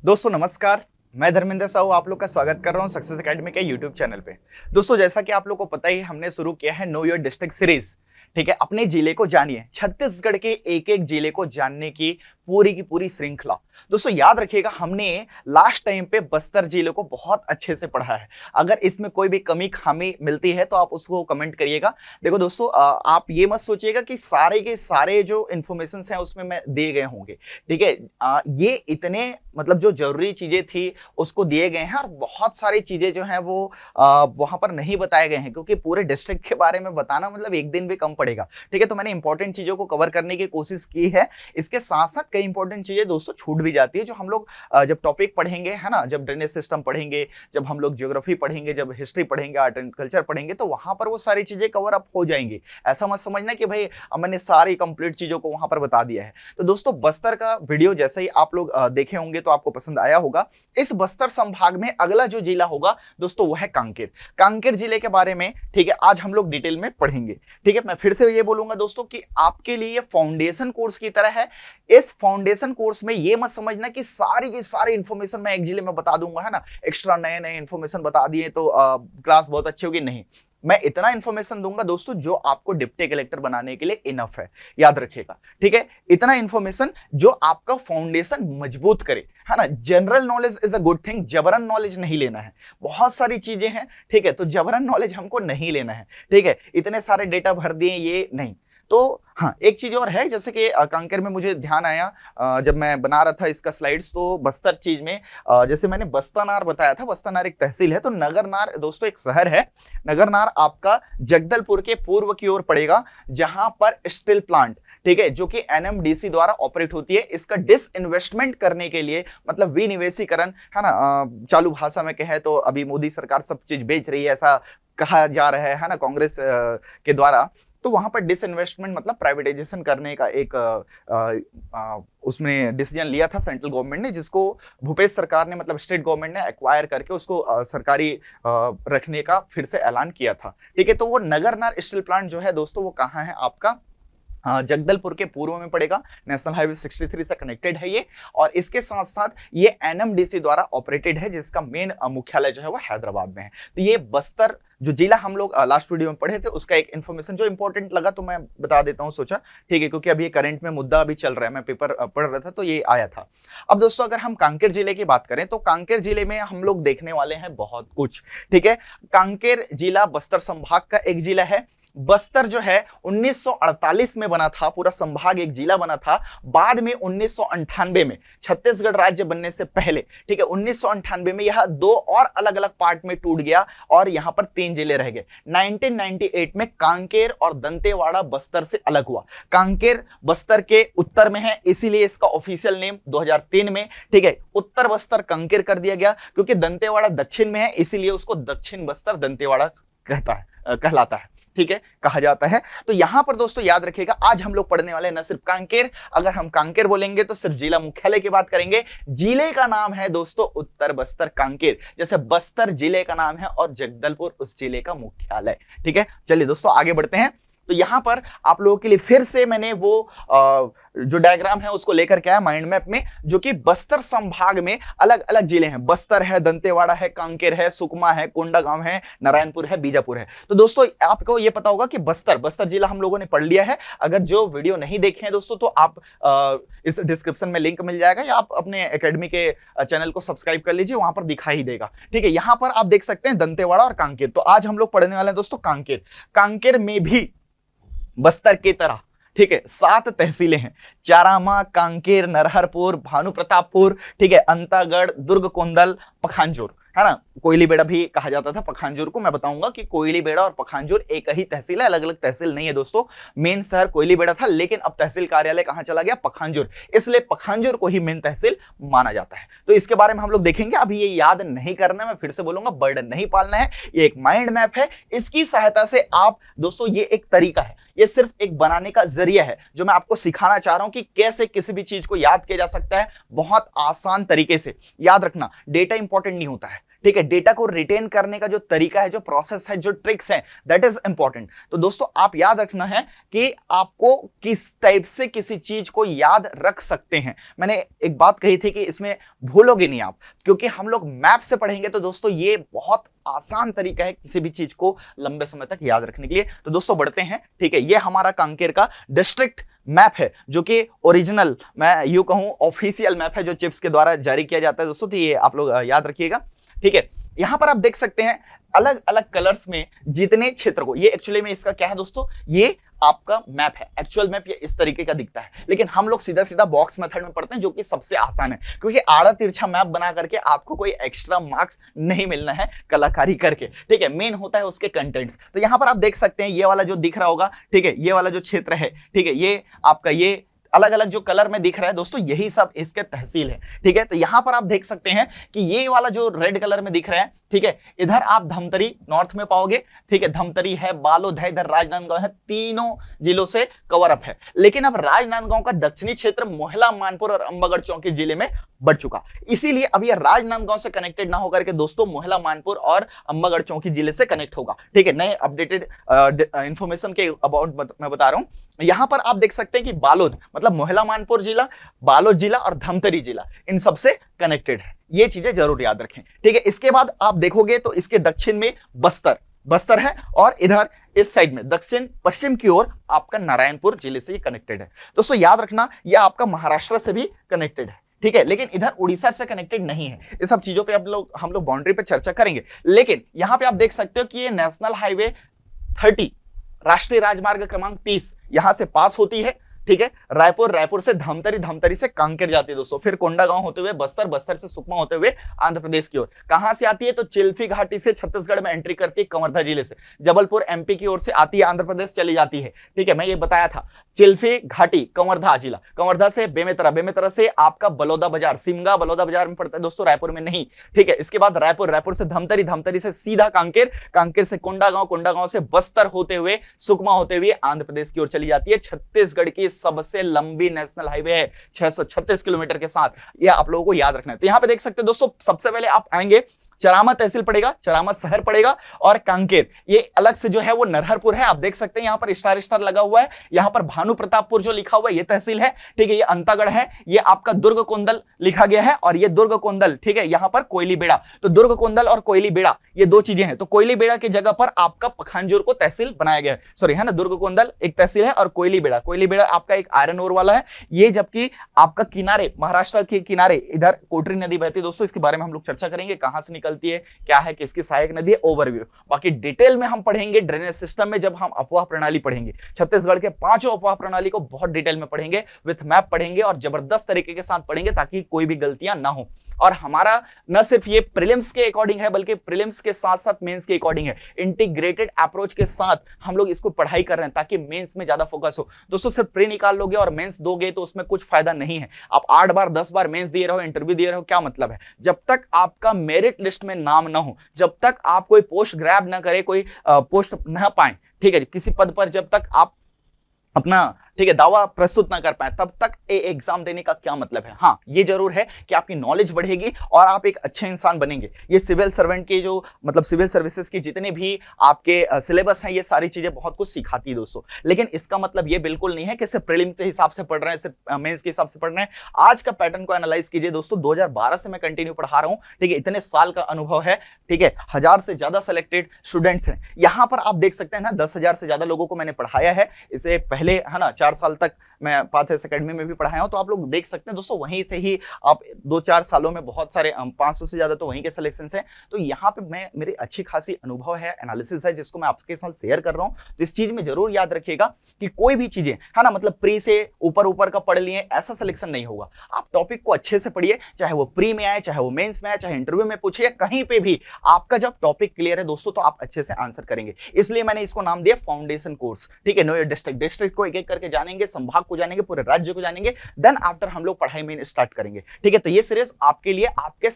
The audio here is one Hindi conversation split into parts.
दोस्तों नमस्कार। मैं धर्मेंद्र साहू आप लोग का स्वागत कर रहा हूं सक्सेस एकेडमी के यूट्यूब चैनल पे। दोस्तों जैसा कि आप लोग को पता ही हमने शुरू किया है नो योर डिस्ट्रिक्ट सीरीज। ठीक है, अपने जिले को जानिए, छत्तीसगढ़ के एक एक जिले को जानने की पूरी श्रृंखला। दोस्तों याद रखिएगा, हमने लास्ट टाइम पे बस्तर जिले को बहुत अच्छे से पढ़ा है। अगर इसमें कोई भी कमी खामी मिलती है तो आप उसको कमेंट करिएगा। देखो दोस्तों, आप ये मत सोचिएगा कि सारे के सारे जो इन्फॉर्मेशन हैं उसमें मैं दिए गए होंगे। ठीक है, ये इतने मतलब जो जरूरी चीजें थी उसको दिए गए हैं और बहुत सारी चीजें जो हैं वो वहां पर नहीं बताए गए हैं, क्योंकि पूरे डिस्ट्रिक्ट के बारे में बताना मतलब एक दिन भी कम पड़ेगा। ठीक है, तो मैंने इंपॉर्टेंट चीजों को कवर करने की कोशिश की है। इसके साथ साथ कई इंपॉर्टेंट चीजें दोस्तों छूट भी जाती है, जो हम लोग जब टॉपिक पढ़ेंगे, है ना, जब ड्रेनेज सिस्टम पढ़ेंगे, जब हम लोग ज्योग्राफी पढ़ेंगे, जब हिस्ट्री पढ़ेंगे, आर्ट एंड कल्चर पढ़ेंगे, तो वहां पर वो सारी चीजें कवर अप हो जाएंगी। ऐसा मत समझना कि भाई मैंने सारी कंप्लीट चीजों को वहां पर बता दिया है। तो दोस्तों बस्तर का वीडियो जैसे ही आप लोग देखे होंगे तो आपको पसंद आया होगा। इस बस्तर संभाग में अगला जो जिला होगा दोस्तों वो है कांकेर। कांकेर जिले के बारे में, ठीक है, आज हम लोग डिटेल में पढ़ेंगे। ठीक है, मैं फिर से ये बोलूंगा दोस्तों कि आपके लिए फाउंडेशन कोर्स की तरह है। इस फाउंडेशन कोर्स में ये मत समझना कि सारी की सारी इंफॉर्मेशन मैं एक जिले में बता दूंगा, है ना, एक्स्ट्रा नए नए इंफॉर्मेशन बता दिए तो क्लास बहुत अच्छी होगी। नहीं, मैं इतना इंफॉर्मेशन दूंगा दोस्तों जो आपको डिप्टी कलेक्टर बनाने के लिए इनफ है। याद रखिएगा, ठीक है, इतना इंफॉर्मेशन जो आपका फाउंडेशन मजबूत करे, है ना। General knowledge is a good thing, जबरन नॉलेज नहीं लेना है। बहुत सारी चीजें हैं, ठीक है, तो जबरन नॉलेज हमको नहीं लेना है। ठीक है, इतने सारे डेटा भर दिए ये नहीं। तो हाँ, एक चीज और है, जैसे कि कांकेर में मुझे ध्यान आया जब मैं बना रहा था इसका स्लाइड्स, तो बस्तर चीज में जैसे मैंने बस्तानार बताया था, बस्तानार एक तहसील है, तो नगरनार दोस्तों एक शहर है। नगरनार आपका जगदलपुर के पूर्व की ओर पड़ेगा, जहां पर स्टील प्लांट, ठीक है, जो कि एनएमडीसी द्वारा ऑपरेट होती है। इसका डिसइन्वेस्टमेंट करने के लिए, मतलब विनिवेशीकरण, है ना, चालू भाषा में कहे तो अभी मोदी सरकार सब चीज बेच रही है ऐसा कहा जा रहा है ना, कांग्रेस के द्वारा। तो वहां पर डिसइन्वेस्टमेंट मतलब प्राइवेटाइजेशन करने का एक उसमें डिसीजन लिया था सेंट्रल गवर्नमेंट ने, जिसको भूपेश सरकार ने, मतलब स्टेट गवर्नमेंट ने एक्वायर करके उसको सरकारी रखने का फिर से ऐलान किया था। ठीक है, तो वो नगरनार स्टील प्लांट जो है दोस्तों वो कहाँ है आपका, जगदलपुर के पूर्व में पड़ेगा। नेशनल हाईवे 63 से कनेक्टेड है ये, और इसके साथ साथ ये एनएमडीसी द्वारा ऑपरेटेड है, जिसका मेन मुख्यालय जो है वो हैदराबाद में है। तो ये बस्तर जो जिला हम लोग लास्ट वीडियो में पढ़े थे उसका एक इन्फॉर्मेशन जो इंपॉर्टेंट लगा तो मैं बता देता हूं, सोचा ठीक है, क्योंकि अभी ये करंट में मुद्दा अभी चल रहा है, मैं पेपर पढ़ रहा था तो ये आया था। अब दोस्तों अगर हम कांकेर जिले की बात करें तो कांकेर जिले में हम लोग देखने वाले हैं बहुत कुछ। ठीक है, कांकेर जिला बस्तर संभाग का एक जिला है। बस्तर जो है 1948 में बना था, पूरा संभाग एक जिला बना था। बाद में 1998 में, छत्तीसगढ़ राज्य बनने से पहले, ठीक है, 1998 में यह दो और अलग अलग पार्ट में टूट गया और यहां पर 3 जिले रह गए। 1998 में कांकेर और दंतेवाड़ा बस्तर से अलग हुआ। कांकेर बस्तर के उत्तर में है, इसीलिए इसका ऑफिशियल नेम 2003 में, ठीक है, उत्तर बस्तर कांकेर कर दिया गया, क्योंकि दंतेवाड़ा दक्षिण में है, इसीलिए उसको दक्षिण बस्तर दंतेवाड़ा कहलाता है। ठीक है, कहा जाता है। तो यहां पर दोस्तों याद रखिएगा, आज हम लोग पढ़ने वाले न सिर्फ कांकेर, अगर हम कांकेर बोलेंगे तो सिर्फ जिला मुख्यालय की बात करेंगे। जिले का नाम है दोस्तों उत्तर बस्तर कांकेर, जैसे बस्तर जिले का नाम है और जगदलपुर उस जिले का मुख्यालय। ठीक है, चलिए दोस्तों आगे बढ़ते हैं। तो यहां पर आप लोगों के लिए फिर से मैंने वो जो डायग्राम है उसको लेकर के आया माइंड मैप में, जो कि बस्तर संभाग में अलग अलग जिले हैं। बस्तर है, दंतेवाड़ा है, कांकेर है, सुकमा है, कोंडागांव है, नारायणपुर है, बीजापुर है। तो दोस्तों आपको ये पता होगा कि बस्तर जिला हम लोगों ने पढ़ लिया है। अगर जो वीडियो नहीं देखे हैं दोस्तों तो आप इस डिस्क्रिप्शन में लिंक मिल जाएगा, या आप अपने एकेडमी के चैनल को सब्सक्राइब कर लीजिए, वहां पर दिखा ही देगा। ठीक है, यहां पर आप देख सकते हैं दंतेवाड़ा और कांकेर। तो आज हम लोग पढ़ने वाले हैं दोस्तों कांकेर। कांकेर में भी बस्तर की तरह, ठीक है, 7 तहसीलें हैं। चारामा, कांकेर, नरहरपुर, भानुप्रतापपुर, ठीक है, अंतागढ़, दुर्ग कोंदल, पखांजूर, है ना, कोयलीबेड़ा भी कहा जाता था पखांजूर को। मैं बताऊंगा कि कोयलीबेड़ा और पखांजूर एक ही तहसील है, अलग अलग तहसील नहीं है दोस्तों। मेन शहर कोयलीबेड़ा था, लेकिन अब तहसील कार्यालय कहां चला गया, पखांजूर, इसलिए पखांजूर को ही मेन तहसील माना जाता है। तो इसके बारे में हम लोग देखेंगे। अभी ये याद नहीं करना है, मैं फिर से बोलूंगा, बर्डन नहीं पालना है। ये एक माइंड मैप है, इसकी सहायता से आप दोस्तों, ये एक तरीका है, ये सिर्फ एक बनाने का जरिया है जो मैं आपको सिखाना चाह रहा हूं कि कैसे किसी भी चीज को याद किया जा सकता है बहुत आसान तरीके से। याद रखना, डेटा इंपॉर्टेंट नहीं होता है, ठीक है, डेटा को रिटेन करने का जो तरीका है, जो प्रोसेस है, जो ट्रिक्स है, दैट इज इंपॉर्टेंट। तो दोस्तों आप याद रखना है कि आपको किस टाइप से किसी चीज को याद रख सकते हैं। मैंने एक बात कही थी कि इसमें भूलोगे नहीं आप, क्योंकि हम लोग मैप से पढ़ेंगे तो दोस्तों ये बहुत आसान तरीका है किसी भी चीज को लंबे समय तक याद रखने के लिए। तो दोस्तों बढ़ते हैं, ठीक है, ये हमारा कांकेर का डिस्ट्रिक्ट मैप है, जो कि ओरिजिनल, मैं यूं कहूं ऑफिशियल मैप है, जो चिप्स के द्वारा जारी किया जाता है दोस्तों। तो ये आप लोग याद रखिएगा, ठीक है। यहां पर आप देख सकते हैं अलग अलग कलर्स में जितने क्षेत्र को, ये एक्चुअली में इसका क्या है दोस्तों, ये आपका मैप है। एक्चुअल मैप ये इस तरीके का दिखता है, लेकिन हम लोग सीधा सीधा बॉक्स मेथड में पढ़ते हैं, जो कि सबसे आसान है, क्योंकि आड़ा तिरछा मैप बना करके आपको कोई एक्स्ट्रा मार्क्स नहीं मिलना है कलाकारी करके, ठीक है। मेन होता है उसके कंटेंट्स। तो यहां पर आप देख सकते हैं ये वाला जो दिख रहा होगा, ठीक है, ये वाला जो क्षेत्र है, ठीक है, ये आपका ये अलग अलग जो कलर में दिख रहा है दोस्तों, यही सब इसके तहसील है, ठीक है। तो यहां पर आप देख सकते हैं कि ये वाला जो रेड कलर में दिख रहा है, ठीक है, इधर आप धमतरी नॉर्थ में पाओगे, ठीक है, धमतरी है, बालोद है, इधर राजनांदगांव है, तीनों जिलों से कवर अप है। लेकिन अब राजनांदगांव का दक्षिणी क्षेत्र मोहला, मानपुर और अंबागढ़ चौकी जिले में बढ़ चुका, इसीलिए अब ये राजनांदगांव से कनेक्टेड ना होकर के दोस्तों मोहला, मानपुर और अंबागढ़ चौकी जिले से कनेक्ट होगा, ठीक है। नए अपडेटेड इंफॉर्मेशन के अबाउट मैं बता रहा हूं। यहां पर आप देख सकते हैं कि बालोद मतलब मोहला, मानपुर जिला, बालोद जिला और धमतरी जिला इन सबसे कनेक्टेड है। ये चीजें जरूर याद रखें, ठीक है। इसके बाद आप देखोगे तो इसके दक्षिण में बस्तर है, और इधर इस साइड में दक्षिण पश्चिम की ओर आपका नारायणपुर जिले से ये कनेक्टेड है। दोस्तों याद रखना, यह आपका महाराष्ट्र से भी कनेक्टेड है, ठीक है, लेकिन इधर उड़ीसा से कनेक्टेड नहीं है। इस सब चीजों पे हम लोग बाउंड्री पे चर्चा करेंगे। लेकिन यहां पे आप देख सकते हो कि ये नेशनल हाईवे 30, राष्ट्रीय राजमार्ग क्रमांक 30 यहां से पास होती है, ठीक है। रायपुर से धमतरी, धमतरी से कांकेर जाती है दोस्तों, फिर कोंडागांव होते हुए बस्तर, बस्तर से सुकमा होते हुए आंध्र प्रदेश की ओर। कहां से आती है तो चिल्फी घाटी से छत्तीसगढ़ में एंट्री करती है, कवर्धा जिले से। जबलपुर एमपी की ओर से आती है, आंध्र प्रदेश चली जाती है, ठीक है, मैं ये बताया था। चिल्फी घाटी कवर्धा जिला, कवर्धा से बेमेतरा, बेमेतरा से आपका बलौदा बाजार, सिमगा बलौदा बाजार में पड़ता है दोस्तों, रायपुर में नहीं, ठीक है। इसके बाद रायपुर से धमतरी, धमतरी से सीधा कांकेर, कांकेर से कोंडागांव, कोंडागांव से बस्तर होते हुए सुकमा होते हुए आंध्र प्रदेश की ओर चली जाती है। छत्तीसगढ़ की सबसे लंबी नेशनल हाईवे है 636 किलोमीटर के साथ, यह आप लोगों को याद रखना है। तो यहां पे देख सकते हैं दोस्तों, सबसे पहले आप आएंगे चरामा तहसील पड़ेगा, चरामा शहर पड़ेगा, और कांकेर ये अलग से जो है वो नरहरपुर है। आप देख सकते हैं यहां पर स्टार स्टार लगा हुआ है, यहां पर भानु प्रतापपुर जो लिखा हुआ है ये तहसील है, ठीक है। ये अंतागढ़ है, ये आपका दुर्ग कोंदल लिखा गया है, और ये दुर्ग कोंदल, ठीक है, यहां पर कोयली बेड़ा। तो दुर्ग कोंदल और कोयली बेड़ा ये दो चीजें हैं। तो कोयली बेड़ा की जगह पर आपका पखांजूर को तहसील बनाया गया है, सॉरी है ना, दुर्ग कोंदल एक तहसील है, और कोयली बेड़ा आपका एक आयरन ओर वाला है ये, जबकि आपका किनारे, महाराष्ट्र के किनारे इधर कोटरी नदी बहती है दोस्तों। इसके बारे में हम लोग चर्चा करेंगे, कहां से निकलती है, क्या है, किसकी सहायक नदी है, ओवरव्यू। बाकी डिटेल में हम पढ़ेंगे ड्रेनेज सिस्टम में, जब हम अफवाह प्रणाली पढ़ेंगे, छत्तीसगढ़ के 5 अफवाह प्रणाली को बहुत डिटेल में पढ़ेंगे, विथ मैप पढ़ेंगे, और जबरदस्त तरीके के साथ पढ़ेंगे, ताकि कोई भी गलतियां ना हो। और हमारा न सिर्फ ये प्रीलिम्स के अकॉर्डिंग है, बल्कि प्रीलिम्स के साथ साथ मेंस के अकॉर्डिंग है। इंटीग्रेटेड अप्रोच के साथ हम लोग इसको पढ़ाई कर रहे हैं, ताकि मेंस में ज्यादा फोकस हो। दोस्तों सिर्फ प्री निकाल लोगे और मेंस दोगे तो उसमें कुछ फायदा नहीं है। आप 8 बार 10 बार मेंस दिए रहो, इंटरव्यू दिए रहो, क्या मतलब है? जब तक आपका मेरिट लिस्ट में नाम ना हो, जब तक आप कोई पोस्ट ग्रैब ना करे, कोई पोस्ट ना पाए, ठीक है, किसी पद पर जब तक आप अपना, ठीक है, दावा प्रस्तुत ना कर पाए, तब तक एग्जाम देने का क्या मतलब है? हाँ, ये जरूर है कि आपकी नॉलेज बढ़ेगी और आप एक अच्छे इंसान बनेंगे। ये सिविल सर्वेंट के जो मतलब सिविल सर्विसेज की जितने भी आपके सिलेबस हैं, ये सारी चीजें बहुत कुछ सिखाती है दोस्तों। लेकिन इसका मतलब ये बिल्कुल नहीं है कि सिर्फ प्रीलिम के हिसाब से पढ़ रहे हैं, सिर्फ मेंस के हिसाब से पढ़ रहे हैं। आज का पैटर्न को एनालाइज कीजिए दोस्तों। 2012 से मैं कंटिन्यू पढ़ा रहा हूँ, ठीक है, इतने साल का अनुभव है, ठीक है, 1000 से ज्यादा सिलेक्टेड स्टूडेंट्स हैं। यहाँ पर आप देख सकते हैं ना, 10,000 से ज्यादा लोगों को मैंने पढ़ाया है। इससे पहले है ना 4 साल तक मैं पाथेस एकेडमी में भी पढ़ाया हूं, तो आप लोग देख सकते हैं दोस्तों, वहीं से ही आप 2-4 सालों में बहुत सारे 500 से ज्यादा तो वहीं के सिलेक्शन हैं। तो यहाँ पे मैं मेरी अच्छी खासी अनुभव है, एनालिसिस है, जिसको मैं आपके साथ शेयर कर रहा हूँ। तो इस चीज में जरूर याद रखिएगा कि कोई भी चीजें है ना, मतलब प्री से ऊपर का पढ़ लिए ऐसा सिलेक्शन नहीं होगा। आप टॉपिक को अच्छे से पढ़िए, चाहे वो प्री में आए, चाहे वो मेंस में आए, चाहे इंटरव्यू में पूछे, या कहीं पे भी आपका जब टॉपिक क्लियर है दोस्तों, तो आप अच्छे से आंसर करेंगे। इसलिए मैंने इसको नाम दिया फाउंडेशन कोर्स, ठीक है। नो डिस्ट्रिक्ट को एक एक करके जानेंगे, संभाग को जानेंगे, पूरे राज्य को जानेंगे, देन आफ्टर हम लोग पढ़ाई मेन स्टार्ट करेंगे। ठीक है, तो ये सीरीज आपके लिए आपके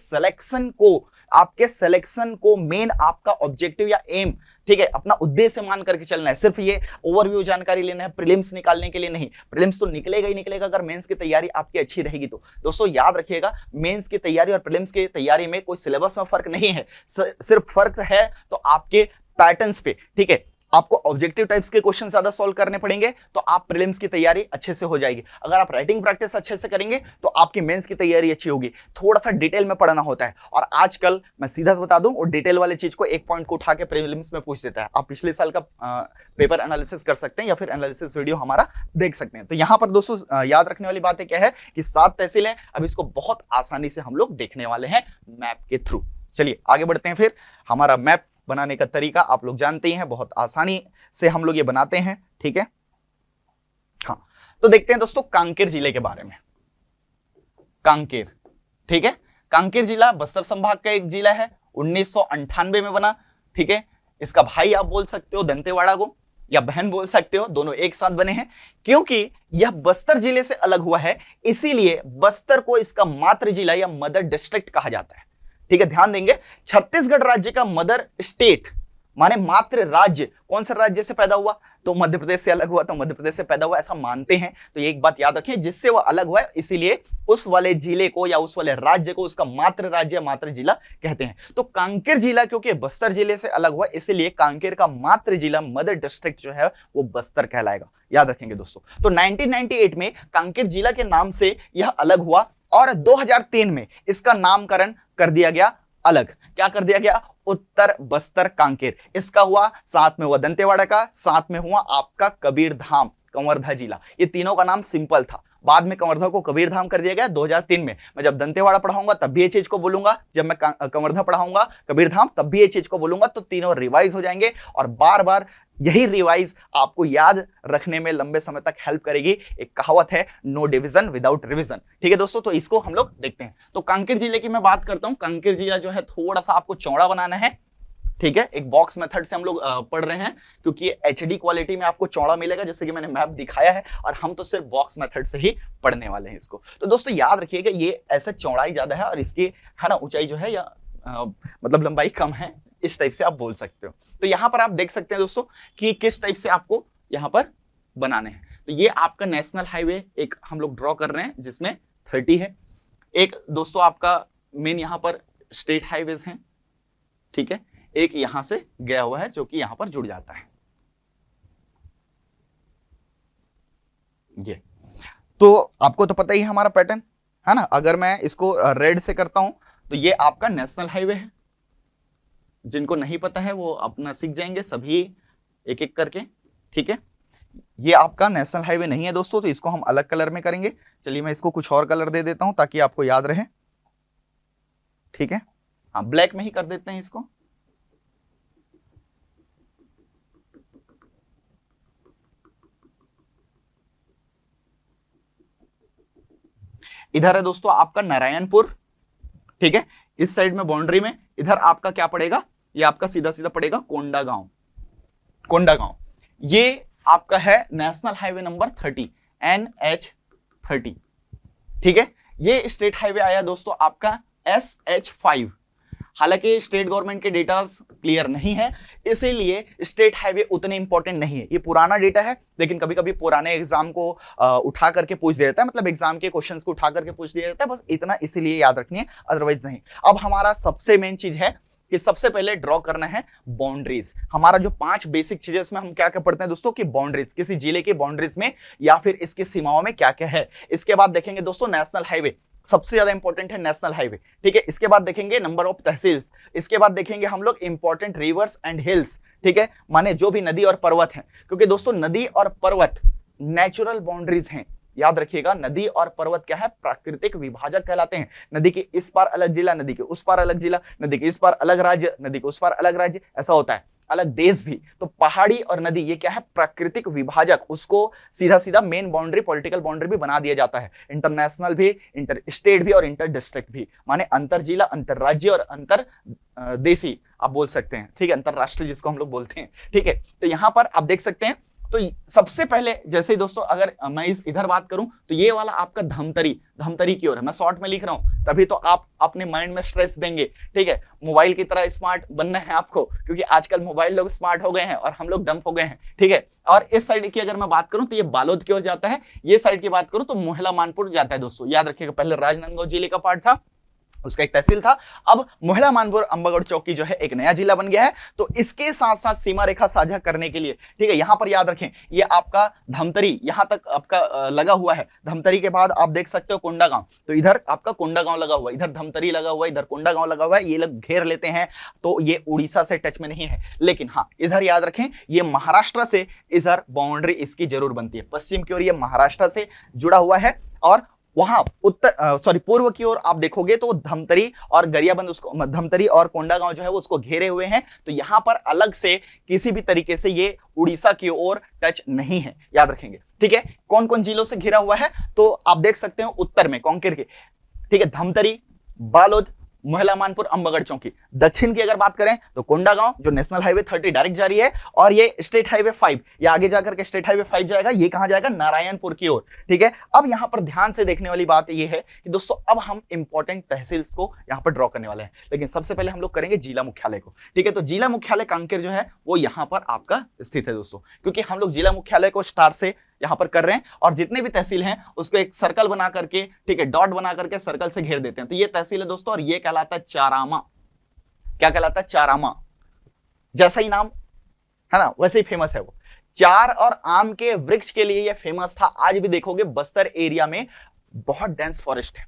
सिलेक्शन को मेन आपका ऑब्जेक्टिव या एम, ठीक है, अपना उद्देश्य मान करके चलना है। सिर्फ ये ओवरव्यू जानकारी लेना है प्रीलिम्स निकालने के लिए नहीं। प्रीलिम्स तो निकलेगा ही निकलेगा अगर मेंस की तैयारी आपकी अच्छी रहेगी तो। दोस्तों याद रखिएगा, मेंस की तैयारी और प्रीलिम्स की तैयारी में कोई सिलेबस में फर्क नहीं है, सिर्फ फर्क है तो आपके पैटर्न्स पे। ठीक है, आपको ऑब्जेक्टिव टाइप्स के क्वेश्चन ज्यादा सॉल्व करने पड़ेंगे तो आप प्रीलिम्स की तैयारी अच्छे से हो जाएगी। अगर आप राइटिंग प्रैक्टिस अच्छे से करेंगे तो आपकी मेंस की तैयारी अच्छी होगी। थोड़ा सा डिटेल में पढ़ना होता है, और आजकल मैं सीधा बता दूं, और डिटेल वाले चीज को एक पॉइंट को उठा के प्रीलिम्स में पूछ देता है। आप पिछले साल का पेपर एनालिसिस कर सकते हैं या फिर एनालिसिस वीडियो हमारा देख सकते हैं। तो यहाँ पर दोस्तों याद रखने वाली बातें क्या है कि 7 तहसील है, अब इसको बहुत आसानी से हम लोग देखने वाले हैं मैप के थ्रू। चलिए आगे बढ़ते हैं। फिर हमारा मैप बनाने का तरीका आप लोग जानते ही हैं, बहुत आसानी से हम लोग ये बनाते हैं। ठीक है, हाँ, तो देखते हैं दोस्तों कांकेर जिले के बारे में। कांकेर, ठीक है, कांकेर जिला बस्तर संभाग का एक जिला है, 1998 में बना। ठीक है, इसका भाई आप बोल सकते हो दंतेवाड़ा को, या बहन बोल सकते हो, दोनों एक साथ बने हैं। क्योंकि यह बस्तर जिले से अलग हुआ है, इसीलिए बस्तर को इसका मातृ जिला या मदर डिस्ट्रिक्ट कहा जाता है। ठीक है, ध्यान देंगे, छत्तीसगढ़ राज्य का मदर स्टेट माने मातृ राज्य कौन सा राज्य से पैदा हुआ, तो मध्य प्रदेश से अलग हुआ, तो मध्य प्रदेश से पैदा हुआ ऐसा मानते हैं। तो ये एक बात याद रखें, जिससे वह अलग हुआ है इसीलिए उस वाले जिले को या उस वाले राज्य को उसका मातृ राज्य मातृ जिला कहते हैं। तो कांकेर जिला क्योंकि बस्तर जिले से अलग हुआ, इसीलिए कांकेर का मातृ जिला मदर डिस्ट्रिक्ट जो है वो बस्तर कहलाएगा। याद रखेंगे दोस्तों। तो 1998 में कांकेर जिला के नाम से यह अलग हुआ, और 2003 में इसका नामकरण कर दिया गया अलग। क्या कर दिया गया? उत्तर बस्तर कांकेर। इसका हुआ, साथ में हुआ दंतेवाड़ा का, साथ में हुआ आपका कबीरधाम कंवरधा जिला। ये तीनों का नाम सिंपल था, बाद में कंवरधा को कबीरधाम कर दिया गया 2003 में। मैं जब दंतेवाड़ा पढ़ाऊंगा तब भी ये चीज को बोलूंगा, जब मैं कंवरधा पढ़ाऊंगा कबीरधाम तब भी ये चीज को बोलूंगा, तो तीनों रिवाइज हो जाएंगे। और बार बार यही रिवाइज आपको याद रखने में लंबे समय तक हेल्प करेगी। एक कहावत है, नो डिवीजन विदाउट रिवीजन। ठीक है दोस्तों, तो इसको हम लोग देखते हैं। तो कांकेर जिले की मैं बात करता हूं। कांकेर जिला जो है थोड़ा सा आपको चौड़ा बनाना है। ठीक है, एक बॉक्स मेथड से हम लोग पढ़ रहे हैं, क्योंकि ये एचडी क्वालिटी में आपको चौड़ा मिलेगा, जैसे कि मैंने मैप दिखाया है, और हम तो सिर्फ बॉक्स मेथड से ही पढ़ने वाले हैं इसको। तो दोस्तों याद रखिएगा, ये ऐसा चौड़ाई ज्यादा है और इसकी है ना ऊंचाई जो है या मतलब लंबाई कम है, इस टाइप से आप बोल सकते हो। तो यहां पर आप देख सकते हैं दोस्तों कि किस टाइप से आपको यहां पर बनाने हैं। तो ये आपका नेशनल हाईवे एक हम लोग ड्रॉ कर रहे हैं जिसमें 30 है। एक दोस्तों आपका मेन यहां पर स्टेट हाईवेज हैं, ठीक है, एक यहां से गया हुआ है जो कि यहां पर जुड़ जाता है। ये तो आपको तो पता ही है हमारा पैटर्न, है ना। अगर मैं इसको रेड से करता हूं तो ये आपका नेशनल हाईवे है। जिनको नहीं पता है वो अपना सीख जाएंगे सभी एक एक करके। ठीक है, ये आपका नेशनल हाईवे नहीं है दोस्तों, तो इसको हम अलग कलर में करेंगे। चलिए मैं इसको कुछ और कलर दे देता हूं ताकि आपको याद रहे। ठीक है, हाँ, ब्लैक में ही कर देते हैं इसको। इधर है दोस्तों आपका नारायणपुर। ठीक है, इस साइड में बाउंड्री में इधर आपका क्या पड़ेगा, ये आपका सीधा सीधा पड़ेगा कोंडागांव। कोंडागांव ये आपका है नेशनल हाईवे नंबर 30, NH30। ठीक है, ये स्टेट हाईवे आया दोस्तों आपका SH5। हालांकि स्टेट गवर्नमेंट के डेटा क्लियर नहीं है, इसीलिए स्टेट हाईवे उतने इंपॉर्टेंट नहीं है। ये पुराना डेटा है, लेकिन कभी कभी पुराने एग्जाम को उठा करके पूछ दिया जाता है, मतलब एग्जाम के क्वेश्चंस को उठा करके पूछ दिया जाता है, बस इतना इसीलिए याद रखनी है, अदरवाइज नहीं। अब हमारा सबसे मेन चीज है कि सबसे पहले ड्रॉ करना है बाउंड्रीज। हमारा जो 5 बेसिक चीजें उसमें हम क्या क्या पढ़ते हैं दोस्तों कि बाउंड्रीज, किसी जिले की बाउंड्रीज में या फिर इसकी सीमाओं में क्या क्या है। इसके बाद देखेंगे दोस्तों नेशनल हाईवे, सबसे ज्यादा इंपॉर्टेंट है नेशनल हाईवे। ठीक है, इसके बाद देखेंगे नंबर ऑफ तहसील, इसके बाद देखेंगे हम लोग इंपॉर्टेंट रिवर्स एंड हिल्स। ठीक है, माने जो भी नदी और पर्वत हैं, क्योंकि दोस्तों नदी और पर्वत नेचुरल बाउंड्रीज हैं। याद रखिएगा, नदी और पर्वत क्या है, प्राकृतिक विभाजक कहलाते हैं। नदी के इस पार अलग जिला, नदी के उस पार अलग जिला, नदी के इस पार अलग राज्य, नदी के उस पार अलग राज्य, ऐसा होता है, अलग देश भी। तो पहाड़ी और नदी ये क्या है, प्राकृतिक विभाजक, उसको सीधा सीधा मेन बाउंड्री, पॉलिटिकल बाउंड्री भी बना दिया जाता है। इंटरनेशनल भी, इंटर स्टेट भी और इंटर डिस्ट्रिक्ट भी, माने अंतर जिला, अंतर राज्य और अंतर देशी आप बोल सकते हैं। ठीक है, अंतरराष्ट्रीय जिसको हम लोग बोलते हैं। ठीक है, तो यहां पर आप देख सकते हैं तो सबसे पहले जैसे दोस्तों अगर मैं इधर बात करूं तो ये वाला आपका धमतरी की ओर है, मैं शॉर्ट में लिख रहा हूं तभी तो आप अपने माइंड में स्ट्रेस देंगे, ठीक है। मोबाइल की तरह स्मार्ट बनना है आपको, क्योंकि आजकल मोबाइल लोग स्मार्ट हो गए हैं और हम लोग डंप हो गए हैं, ठीक है। और इस साइड की अगर मैं बात करूं तो ये बालोद की ओर जाता है, ये साइड की बात करूं तो मोहला मानपुर जाता है दोस्तों, याद रखिएगा। पहले राजनांदगांव जिले का पार्ट था, उसका एक तहसील था, अब मोहला मानपुर अंबागढ़ चौकी जो है एक नया जिला बन गया है। तो इसके साथ साथ सीमा रेखा साझा करने के लिए, ठीक है, यहां पर याद रखें ये आपका धमतरी यहां तक आपका लगा हुआ है। धमतरी के बाद आप देख सकते हो कोंडागांव, तो इधर आपका कोंडागांव लगा हुआ है, इधर धमतरी लगा हुआ है, इधर कोंडागांव लगा हुआ है, ये लोग घेर लेते हैं। तो ये उड़ीसा से टच में नहीं है, लेकिन हाँ इधर याद रखें ये महाराष्ट्र से इधर बाउंड्री इसकी जरूर बनती है। पश्चिम की ओर ये महाराष्ट्र से जुड़ा हुआ है और वहां पूर्व की ओर आप देखोगे तो धमतरी और गरियाबंद उसको धमतरी और कोंडागांव जो है वो उसको घेरे हुए हैं। तो यहां पर अलग से किसी भी तरीके से ये उड़ीसा की ओर टच नहीं है, याद रखेंगे, ठीक है। कौन कौन जिलों से घिरा हुआ है तो आप देख सकते हो उत्तर में कांकेर के, ठीक है, धमतरी, बालोद, मोहला मानपुर, अंबागढ़ चौकी। दक्षिण की अगर बात करें तो कोंडागांव जो नेशनल हाईवे 30 डायरेक्ट जा रही है, और ये स्टेट हाईवे 5 या आगे जाकर के स्टेट हाईवे 5 जाएगा, ये कहां जाएगा, नारायणपुर की ओर, ठीक है। अब यहां पर ध्यान से देखने वाली बात ये है कि दोस्तों अब हम इंपॉर्टेंट तहसील्स को यहां पर ड्रॉ करने वाले हैं, लेकिन सबसे पहले हम लोग करेंगे जिला मुख्यालय को, ठीक है। तो जिला मुख्यालय कांकेर जो है वो यहां पर आपका स्थित है दोस्तों, क्योंकि हम लोग जिला मुख्यालय को स्टार से यहां पर कर रहे हैं और जितने भी तहसील हैं उसको एक सर्कल बना करके, ठीक है, डॉट बना करके सर्कल से घेर देते हैं। तो ये तहसील है दोस्तों और ये कहलाता है चारामा। क्या कहलाता है, चारामा। जैसा ही नाम है ना वैसे ही फेमस है वो। चार और आम के वृक्ष के लिए ये फेमस था। आज भी देखोगे बस्तर एरिया में बहुत डेंस फॉरेस्ट है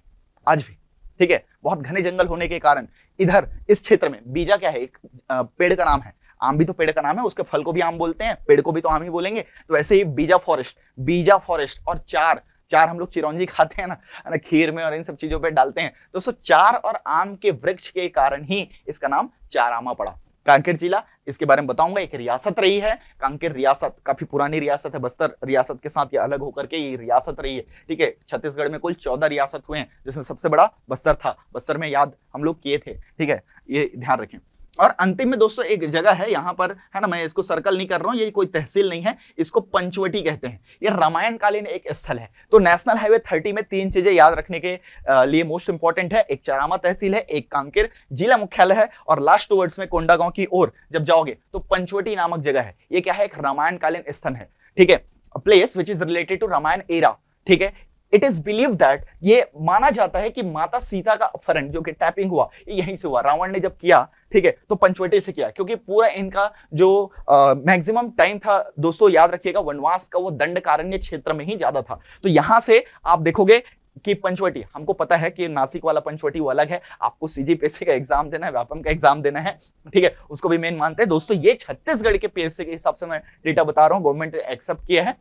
आज भी, ठीक है, बहुत घने जंगल होने के कारण इधर इस क्षेत्र में बीजा क्या है, एक पेड़ का नाम है, आम भी तो पेड़ का नाम है, उसके फल को भी आम बोलते हैं, पेड़ को भी तो आम ही बोलेंगे। तो ऐसे ही बीजा फॉरेस्ट और चार हम लोग चिरौंजी खाते हैं ना खीर में और इन सब चीजों पे डालते हैं। दोस्तों चार और आम के वृक्ष के कारण ही इसका नाम चारामा पड़ा। कांकेर जिला, इसके बारे में बताऊंगा, एक रियासत रही है कांकेर रियासत, काफी पुरानी रियासत है, बस्तर रियासत के साथ ये अलग होकर के ये रियासत रही है, ठीक है। छत्तीसगढ़ में कुल 14 रियासत हुए हैं, जिसमें सबसे बड़ा बस्तर था, बस्तर में याद हम लोग किए थे, ठीक है, ये ध्यान रखें। और अंतिम में दोस्तों एक जगह है यहाँ पर, है ना, मैं इसको सर्कल नहीं कर रहा हूँ, ये कोई तहसील नहीं है, इसको पंचवटी कहते हैं। ये रामायण कालीन एक स्थल है। तो नेशनल हाईवे 30 में 3 चीजें याद रखने के लिए मोस्ट इंपॉर्टेंट है, एक चारामा तहसील है, एक कांकेर जिला मुख्यालय है, और लास्ट वर्ड्स में कोंडागांव की ओर जब जाओगे तो पंचवटी नामक जगह है। ये क्या है, एक रामायण कालीन स्थल है, ठीक है, place which is related to Ramayana era, ठीक है। इट इज बिलीव दैट, ये माना जाता है कि माता सीता का अपहरण जो कि टैपिंग हुआ ये यहीं से हुआ, रावण ने जब किया, ठीक है, तो पंचवटी से किया, क्योंकि पूरा इनका जो मैक्सिमम टाइम था दोस्तों याद रखिएगा वनवास का, वो दंडकारण्य क्षेत्र में ही ज्यादा था। तो यहां से आप देखोगे कि पंचवटी, हमको पता है कि नासिक वाला पंचवटी वो अलग है, आपको सीजीपीएससी का एग्जाम देना है, व्यापम का एग्जाम देना है, ठीक है, उसको भी मेन मानते हैं दोस्तों। ये छत्तीसगढ़ के पीएससी के हिसाब से मैं डेटा बता रहा हूँ, गवर्नमेंट एक्सेप्ट किया है,